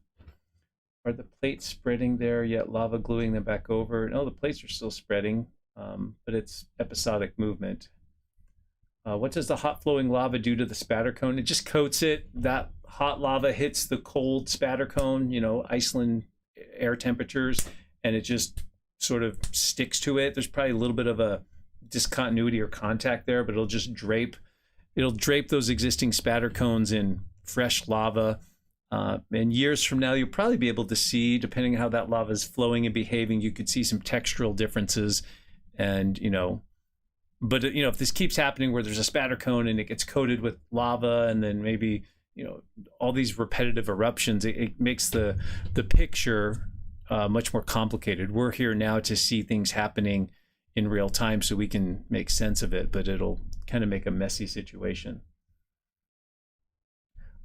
Are the plates spreading there yet? Lava gluing them back over? No, the plates are still spreading, but it's episodic movement. What does the hot flowing lava do to the spatter cone? It just coats it. That hot lava hits the cold spatter cone, you know, Iceland air temperatures, and it just sort of sticks to it. There's probably a little bit of a discontinuity or contact there, but it'll just drape those existing spatter cones in fresh lava. And years from now, you'll probably be able to see, depending on how that lava is flowing and behaving, you could see some textural differences. And, you know, but, you know, if this keeps happening where there's a spatter cone and it gets coated with lava, and then maybe, you know, all these repetitive eruptions, it makes the picture much more complicated. We're here now to see things happening in real time so we can make sense of it, but it'll kind of make a messy situation.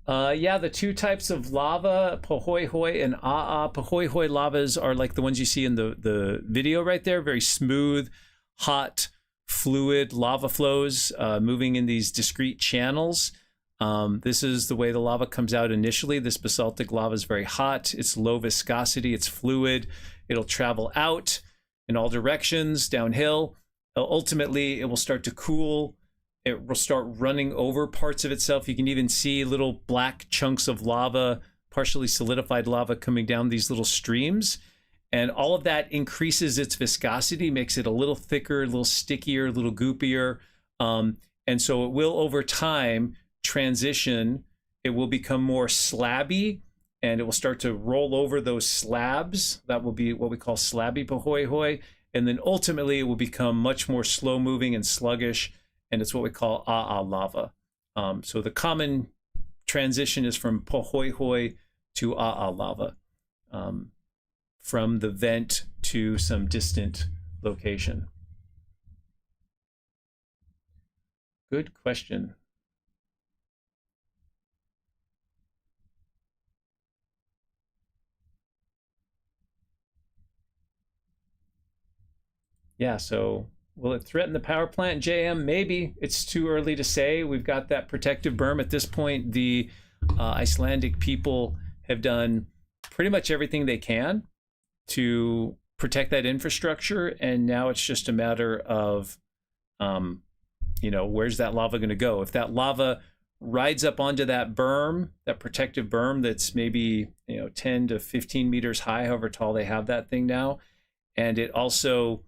Yeah, the two types of lava, Pohoihoi and A'a. Pohoihoi lavas are like the ones you see in the video right there, very smooth, hot, fluid lava flows moving in these discrete channels. This is the way the lava comes out initially. This basaltic lava is very hot. It's low viscosity. It's fluid. It'll travel out in all directions, downhill. Ultimately, it will start to cool. It will start running over parts of itself. You can even see little black chunks of lava, partially solidified lava coming down these little streams. And all of that increases its viscosity, makes it a little thicker, a little stickier, a little goopier. And so it will, over time, transition. It will become more slabby, and it will start to roll over those slabs. That will be what we call slabby Pohoihoi. And then ultimately, it will become much more slow-moving and sluggish, and it's what we call A'a lava. So the common transition is from Pohoihoi to A'a lava, from the vent to some distant location. Good question. Yeah, so Will it threaten the power plant, JM? Maybe. It's too early to say. We've got that protective berm. At this point, the Icelandic people have done pretty much everything they can to protect that infrastructure, and now it's just a matter of, where's that lava going to go? If that lava rides up onto that berm, that protective berm that's maybe 10 to 15 meters high, however tall they have that thing now, and it also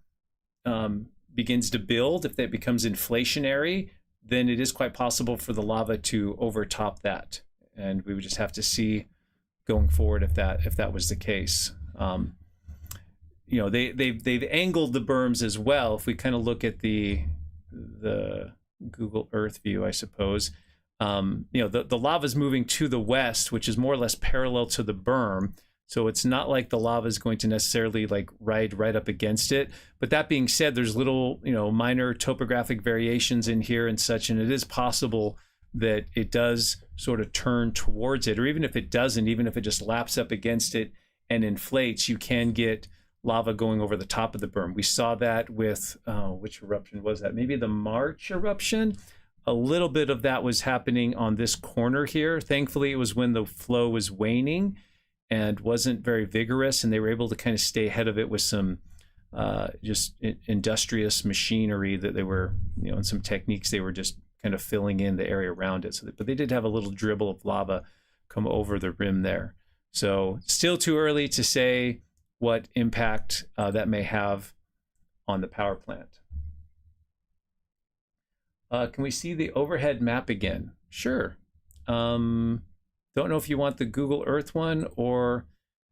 begins to build, if that becomes inflationary, then it is quite possible for the lava to overtop that, and we would just have to see going forward if that was the case. They've angled the berms as well. If we kind of look at the Google Earth view, I suppose, the lava is moving to the west, which is more or less parallel to the berm. So it's not like the lava is going to necessarily like ride right up against it. But that being said, there's little, minor topographic variations in here and such, and it is possible that it does sort of turn towards it, or even if it doesn't, even if it just laps up against it and inflates, you can get lava going over the top of the berm. We saw that with, which eruption was that? Maybe the March eruption. A little bit of that was happening on this corner here. Thankfully, it was when the flow was waning and wasn't very vigorous, and they were able to kind of stay ahead of it with some just industrious machinery that they were, and some techniques they were just kind of filling in the area around it. But they did have a little dribble of lava come over the rim there. So still too early to say what impact that may have on the power plant. Can we see the overhead map again? Sure. Don't know if you want the Google Earth one or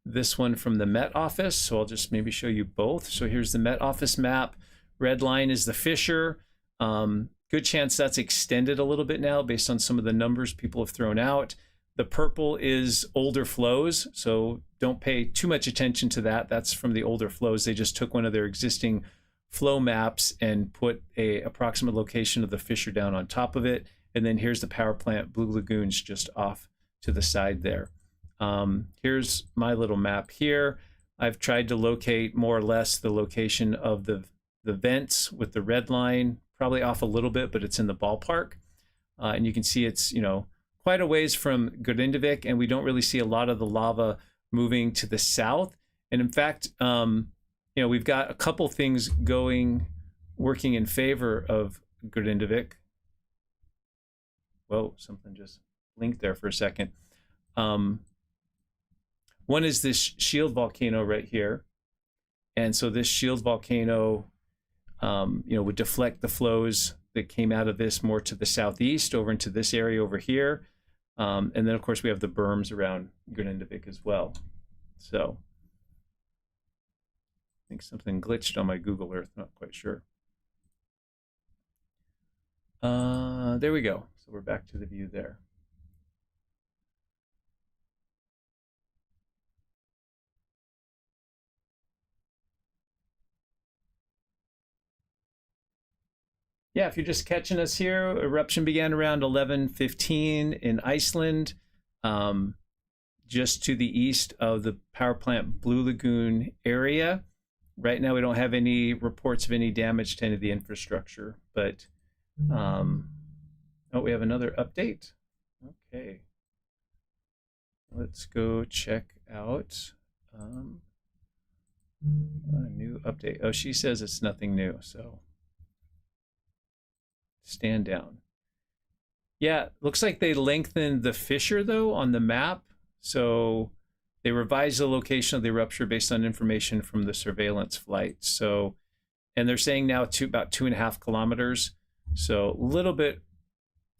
this one from the Met Office, so I'll just maybe show you both. So here's the Met Office map. Red line is the fissure. Good chance that's extended a little bit now based on some of the numbers people have thrown out. The purple is older flows, so don't pay too much attention to that. That's from the older flows. They just took one of their existing flow maps and put a approximate location of the fissure down on top of it. And then here's the power plant, Blue Lagoons, just off to the side there. Here's my little map here. I've tried to locate more or less the location of the vents with the red line, probably off a little bit, but it's in the ballpark. And you can see it's, quite a ways from Grindavik, and we don't really see a lot of the lava moving to the south. And in fact, we've got a couple things working in favor of Grindavik. Whoa, something just blinked there for a second. One is this shield volcano right here. And so this shield volcano, would deflect the flows that came out of this more to the southeast over into this area over here. And then, of course, we have the berms around Grindavik as well. So I think something glitched on my Google Earth, not quite sure. There we go. So we're back to the view there. Yeah, if you're just catching us here, eruption began around 11:15 in Iceland, just to the east of the power plant Blue Lagoon area. Right now, we don't have any reports of any damage to any of the infrastructure, but we have another update. Okay, let's go check out a new update. Oh, she says it's nothing new, so stand down. Yeah, looks like they lengthened the fissure though on the map. So they revised the location of the eruption based on information from the surveillance flight. So, and they're saying now about 2.5 kilometers. So a little bit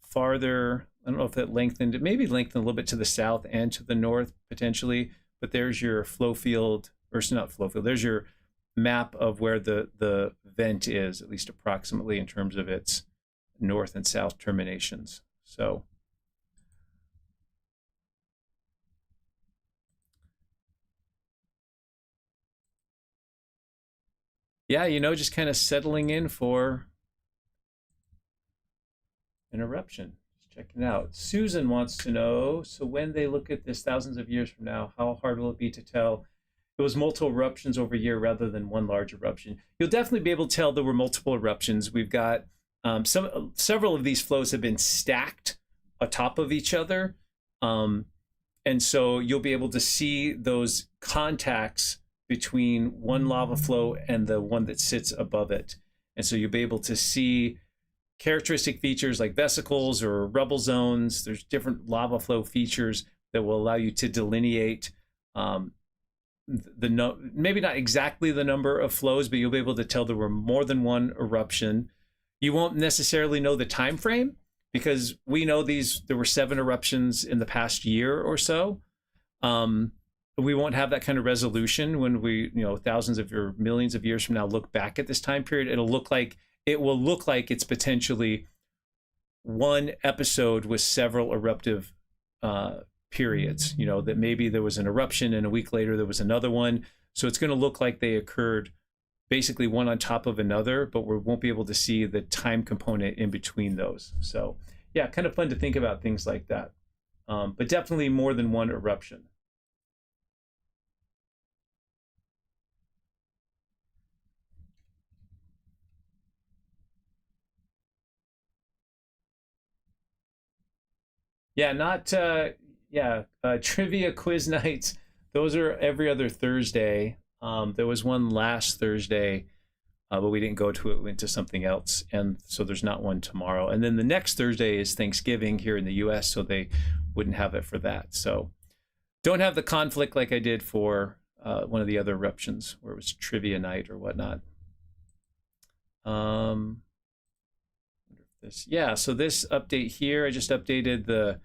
farther. I don't know if that lengthened, it maybe lengthened a little bit to the south and to the north potentially, but there's your flow field, or not flow field, there's your map of where the vent is, at least approximately in terms of its north and south terminations. So yeah, just kind of settling in for an eruption. Just checking it out. Susan wants to know, so when they look at this thousands of years from now, how hard will it be to tell it was multiple eruptions over a year rather than one large eruption. You'll definitely be able to tell there were multiple eruptions. We've got several of these flows have been stacked atop of each other. And so you'll be able to see those contacts between one lava flow and the one that sits above it. And so you'll be able to see characteristic features like vesicles or rubble zones. There's different lava flow features that will allow you to delineate maybe not exactly the number of flows, but you'll be able to tell there were more than one eruption. You won't necessarily know the time frame, because we know there were 7 eruptions in the past year or so. We won't have that kind of resolution when we, thousands of or millions of years from now, look back at this time period. It will look like it's potentially one episode with several eruptive periods, that maybe there was an eruption and a week later there was another one. So it's going to look like they occurred basically one on top of another, but we won't be able to see the time component in between those. So yeah, kind of fun to think about things like that. But definitely more than one eruption. Yeah, trivia quiz nights. Those are every other Thursday. There was one last Thursday, but we didn't go to it. We went to something else. And so there's not one tomorrow. And then the next Thursday is Thanksgiving here in the US, so they wouldn't have it for that. So don't have the conflict like I did for one of the other eruptions where it was trivia night or whatnot. So this update here, I just updated the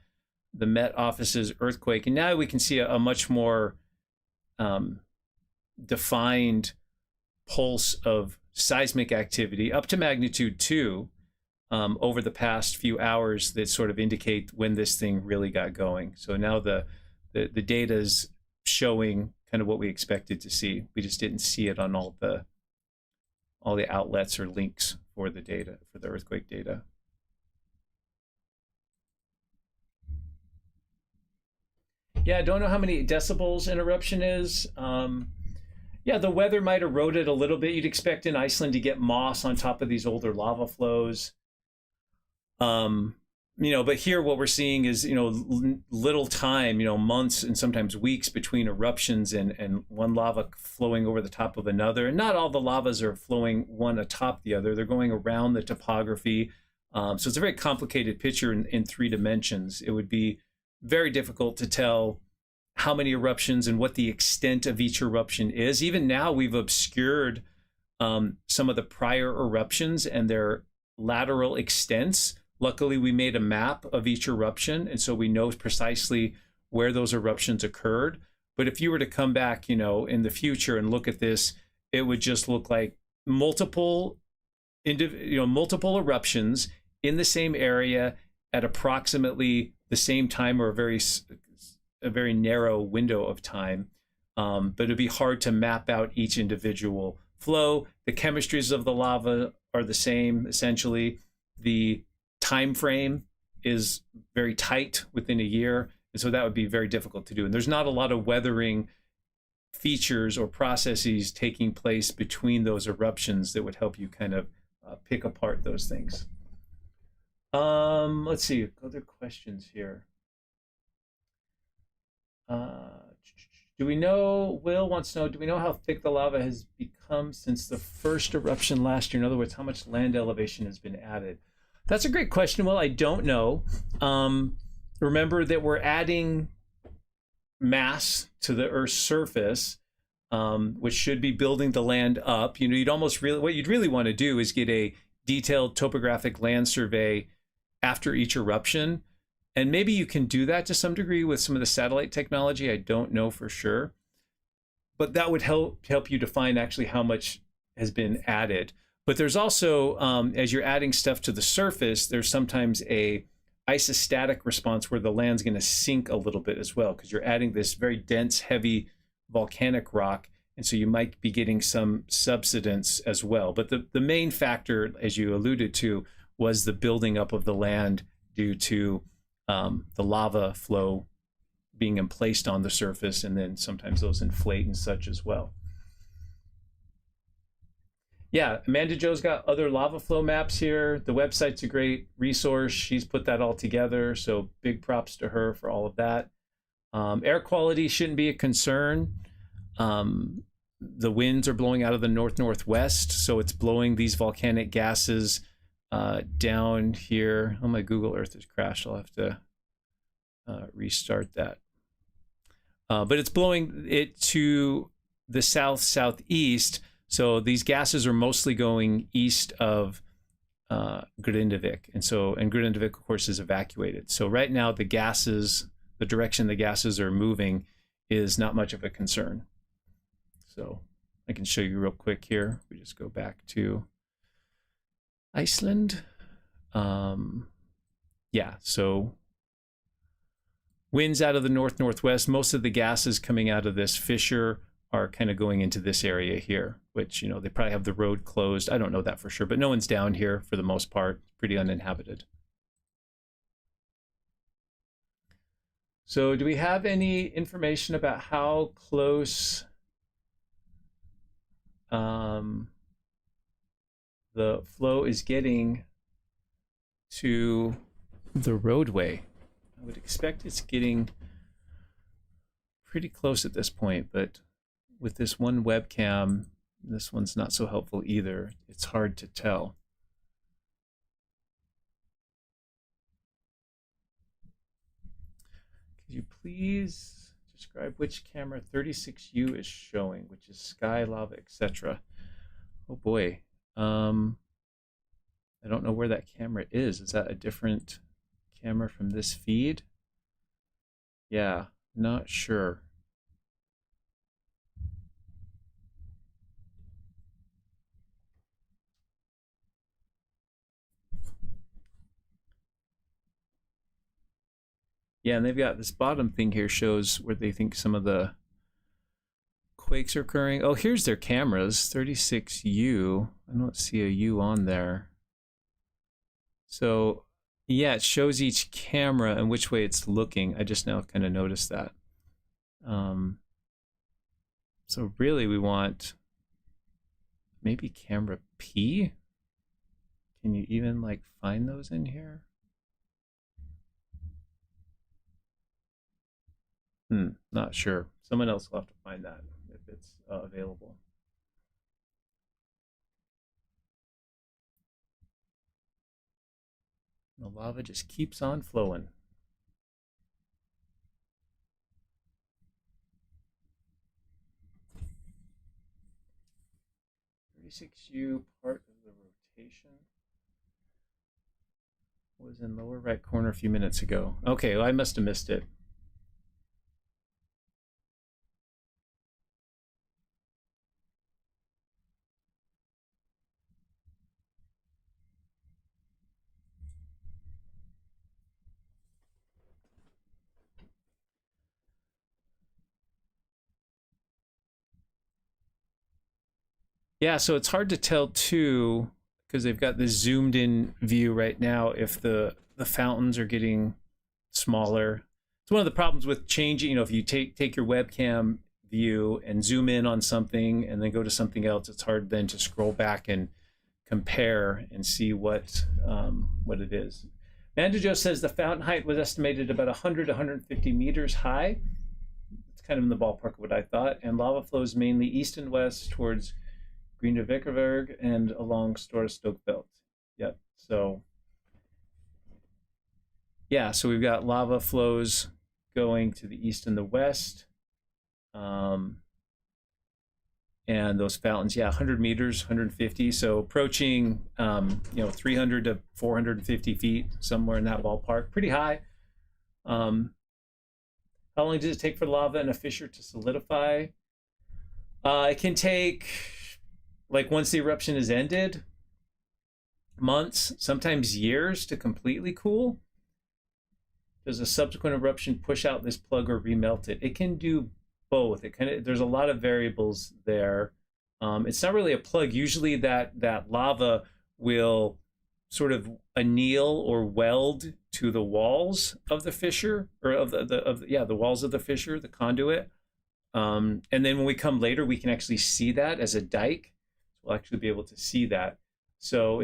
Met Office's earthquake, and now we can see a much more defined pulse of seismic activity up to magnitude 2 over the past few hours that sort of indicate when this thing really got going. So now the data is showing kind of what we expected to see. We just didn't see it on all the outlets or links for the data, for the earthquake data. Yeah, I don't know how many decibels an eruption is. Yeah, the weather might erode it a little bit. You'd expect in Iceland to get moss on top of these older lava flows. But here what we're seeing is, little time, months and sometimes weeks between eruptions and one lava flowing over the top of another. And not all the lavas are flowing one atop the other. They're going around the topography. So it's a very complicated picture in 3 dimensions. It would be very difficult to tell how many eruptions and what the extent of each eruption is. Even now we've obscured some of the prior eruptions and their lateral extents. Luckily, we made a map of each eruption, and so we know precisely where those eruptions occurred. But if you were to come back, in the future and look at this, it would just look like multiple eruptions in the same area at approximately the same time, or a very narrow window of time. But it'd be hard to map out each individual flow. The chemistries of the lava are the same, essentially. The time frame is very tight within a year, and so that would be very difficult to do. And there's not a lot of weathering features or processes taking place between those eruptions that would help you kind of pick apart those things. Let's see, other questions here. Will wants to know, do we know how thick the lava has become since the first eruption last year? In other words, how much land elevation has been added? That's a great question. Well, I don't know. Remember that we're adding mass to the Earth's surface, which should be building the land up. What you'd really want to do is get a detailed topographic land survey after each eruption. And maybe you can do that to some degree with some of the satellite technology. I don't know for sure. But that would help you define actually how much has been added. But there's also, as you're adding stuff to the surface, there's sometimes a isostatic response where the land's going to sink a little bit as well, because you're adding this very dense, heavy volcanic rock. And so you might be getting some subsidence as well. But the main factor, as you alluded to, was the building up of the land due to the lava flow being emplaced on the surface, and then sometimes those inflate and such as well. Yeah, Amanda Jo's got other lava flow maps here. The website's a great resource. She's put that all together, so big props to her for all of that. Air quality shouldn't be a concern. The winds are blowing out of the north-northwest, so it's blowing these volcanic gases down here. Oh, my Google Earth has crashed. I'll have to restart that. But it's blowing it to the south-southeast, so these gases are mostly going east of Grindavik, and Grindavik, of course, is evacuated. So right now, the direction the gases are moving is not much of a concern. So I can show you real quick here. We just go back to Iceland. Yeah, so winds out of the north-northwest. Most of the gases coming out of this fissure are kind of going into this area here, which, you know, they probably have the road closed. I don't know that for sure, but no one's down here for the most part. Pretty uninhabited. So do we have any information about how close the flow is getting to the roadway? I would expect it's getting pretty close at this point, but with this one webcam, this one's not so helpful either. It's hard to tell. Could you please describe which camera 36U is showing, which is sky, lava, etc.? Oh boy. I don't know where that camera is. Is that a different camera from this feed? Yeah, not sure. Yeah, and they've got this bottom thing here shows where they think some of the quakes are occurring. Oh, here's their cameras, 36U. I don't see a U on there. So yeah, it shows each camera and which way it's looking. I just now kind of noticed that. So really we want maybe camera P. Can you even like find those in here? Not sure. Someone else will have to find that if it's available. The lava just keeps on flowing. U part of the rotation was in lower right corner a few minutes ago. Okay, well, I must have missed it. Yeah, so it's hard to tell too, because they've got this zoomed in view right now, if the fountains are getting smaller. It's one of the problems with changing, you know, if you take your webcam view and zoom in on something and then go to something else, it's hard then to scroll back and compare and see what it is. Mandajo says the fountain height was estimated about 100 to 150 meters high. It's kind of in the ballpark of what I thought. And lava flows mainly east and west towards Grindavik and along Stora Stokfeld. Yep. So yeah, so we've got lava flows going to the east and the west. And those fountains, yeah, 100 meters, 150. So approaching, 300 to 450 feet, somewhere in that ballpark. Pretty high. How long does it take for lava in a fissure to solidify? It can take, like once the eruption is ended, months, sometimes years to completely cool. Does a subsequent eruption push out this plug or remelt it? It can do both. There's a lot of variables there. It's not really a plug. Usually that lava will sort of anneal or weld to the walls of the fissure, or of the walls of the fissure, the conduit. And then when we come later, we can actually see that as a dike. We'll actually be able to see that. So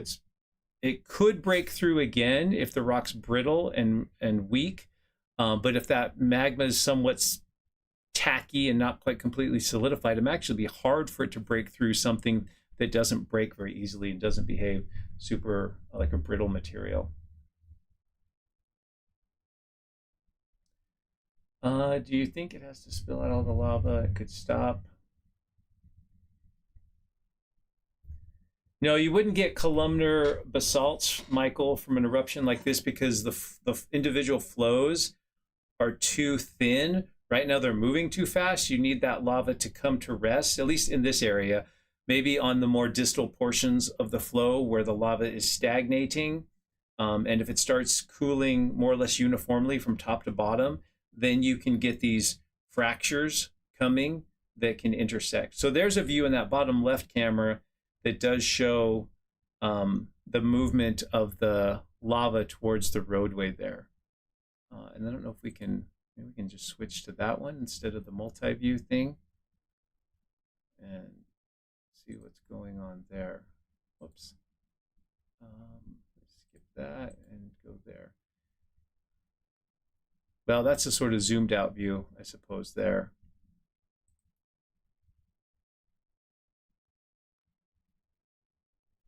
it could break through again if the rock's brittle and weak. But if that magma is somewhat tacky and not quite completely solidified, it might actually be hard for it to break through something that doesn't break very easily and doesn't behave super like a brittle material. Do you think it has to spill out all the lava? It could stop. No, you wouldn't get columnar basalts, Michael, from an eruption like this because the individual flows are too thin. Right now they're moving too fast. You need that lava to come to rest, at least in this area. Maybe on the more distal portions of the flow where the lava is stagnating. And if it starts cooling more or less uniformly from top to bottom, then you can get these fractures coming that can intersect. So there's a view in that bottom left camera that does show the movement of the lava towards the roadway there. And I don't know if maybe we can just switch to that one instead of the multi-view thing and see what's going on there. Whoops. Let's skip that and go there. Well, that's a sort of zoomed out view, I suppose, there.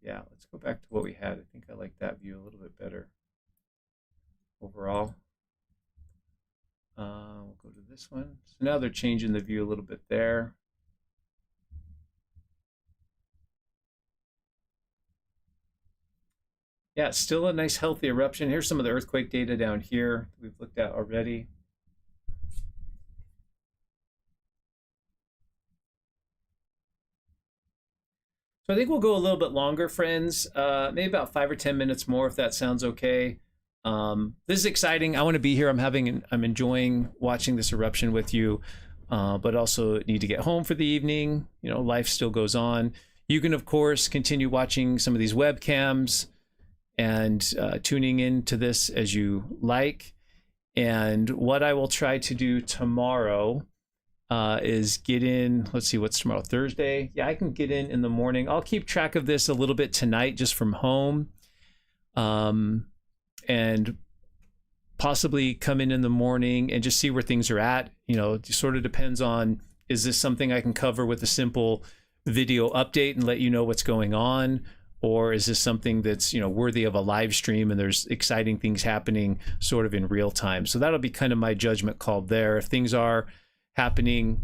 Yeah, let's go back to what we had. I think I like that view a little bit better overall. We'll go to this one. So now they're changing the view a little bit there. Yeah, it's still a nice healthy eruption. Here's some of the earthquake data down here we've looked at already. So I think we'll go a little bit longer, friends. Maybe about 5 or 10 minutes more, if that sounds okay. This is exciting. I want to be here. I'm enjoying watching this eruption with you, but also need to get home for the evening. You know, life still goes on. You can, of course, continue watching some of these webcams and tuning into this as you like. And what I will try to do tomorrow is get in, let's see, what's tomorrow, Thursday? Yeah, I can get in the morning. I'll keep track of this a little bit tonight just from home, and possibly come in the morning and just see where things are at. You know, it sort of depends on, is this something I can cover with a simple video update and let you know what's going on? Or is this something that's, you know, worthy of a live stream and there's exciting things happening sort of in real time? So that'll be kind of my judgment call there. If things are happening,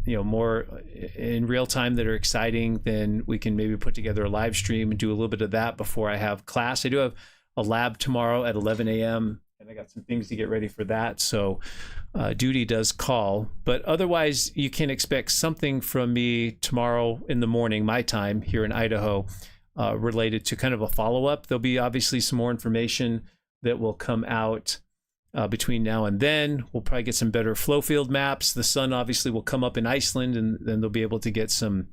you know, more in real time that are exciting, then we can maybe put together a live stream and do a little bit of that before I have class. I do have a lab tomorrow at 11 a.m. and I got some things to get ready for that. So duty does call, but otherwise you can expect something from me tomorrow in the morning, my time here in Idaho, related to kind of a follow-up. There'll be obviously some more information that will come out between now and then. We'll probably get some better flow field maps. The sun obviously will come up in Iceland, and then they'll be able to get some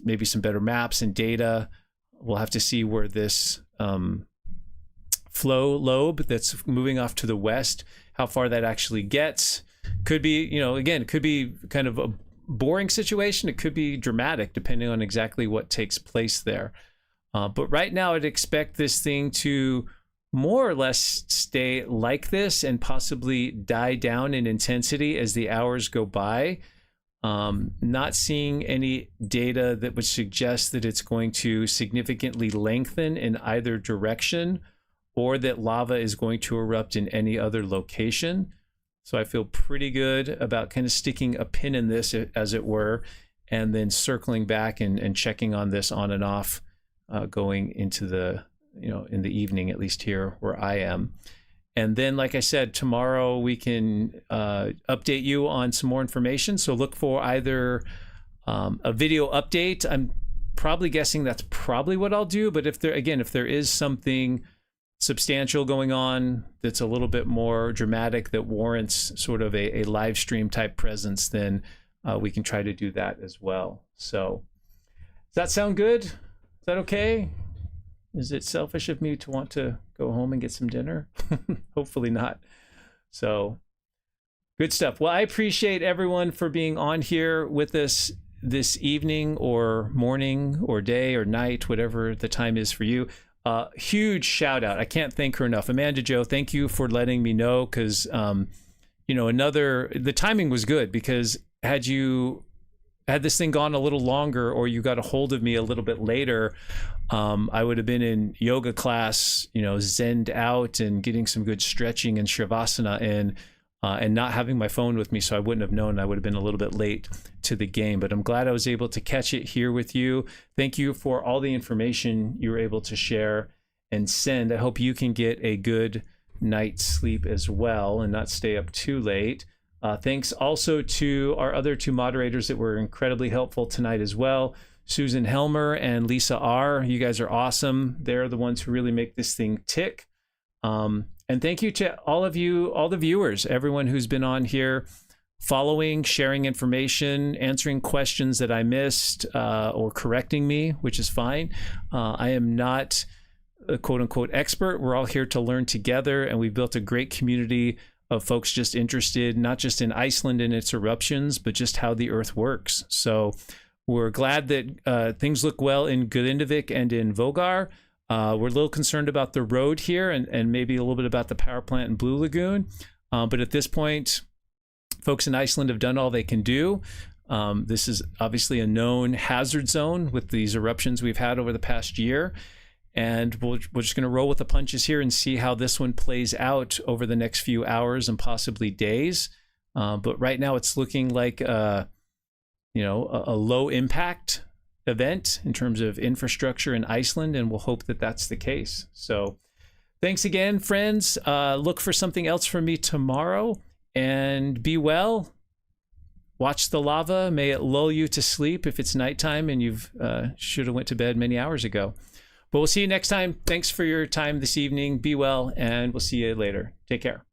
maybe some better maps and data. We'll have to see where this flow lobe that's moving off to the west, how far that actually gets. Could be, you know, again, it could be kind of a boring situation. It could be dramatic depending on exactly what takes place there. But right now I'd expect this thing to more or less stay like this and possibly die down in intensity as the hours go by. Not seeing any data that would suggest that it's going to significantly lengthen in either direction or that lava is going to erupt in any other location. So I feel pretty good about kind of sticking a pin in this, as it were, and then circling back and checking on this on and off going into the, you know, in the evening, at least here where I am. And then, like I said, tomorrow we can update you on some more information. So look for either a video update. I'm probably guessing that's probably what I'll do. But if there is something substantial going on that's a little bit more dramatic that warrants sort of a live stream type presence, then we can try to do that as well. So does that sound good? Is that okay? Is it selfish of me to want to go home and get some dinner? Hopefully not. So good stuff. Well, I appreciate everyone for being on here with us this evening or morning or day or night, whatever the time is for you. Huge shout out. I can't thank her enough. Amanda Jo, thank you for letting me know, because, the timing was good, because had this thing gone a little longer, or you got a hold of me a little bit later, I would have been in yoga class, zenned out and getting some good stretching and shavasana in, and not having my phone with me. So I wouldn't have known. I would have been a little bit late to the game, but I'm glad I was able to catch it here with you. Thank you for all the information you were able to share and send. I hope you can get a good night's sleep as well and not stay up too late. Thanks also to our other two moderators that were incredibly helpful tonight as well. Susan Helmer and Lisa R. You guys are awesome. They're the ones who really make this thing tick. And thank you to all of you, all the viewers, everyone who's been on here, following, sharing information, answering questions that I missed, or correcting me, which is fine. I am not a quote-unquote expert. We're all here to learn together, and we've built a great community of folks just interested, not just in Iceland and its eruptions, but just how the Earth works. So we're glad that things look well in Grindavik and in Vogar. We're a little concerned about the road here, and maybe a little bit about the power plant in Blue Lagoon. But at this point, folks in Iceland have done all they can do. This is obviously a known hazard zone with these eruptions we've had over the past year. And we're just going to roll with the punches here and see how this one plays out over the next few hours and possibly days. But right now it's looking like a low impact event in terms of infrastructure in Iceland, and we'll hope that that's the case. So thanks again, friends. Look for something else from me tomorrow, and be well. Watch the lava. May it lull you to sleep if it's nighttime and you've should have went to bed many hours ago. But we'll see you next time. Thanks for your time this evening. Be well, and we'll see you later. Take care.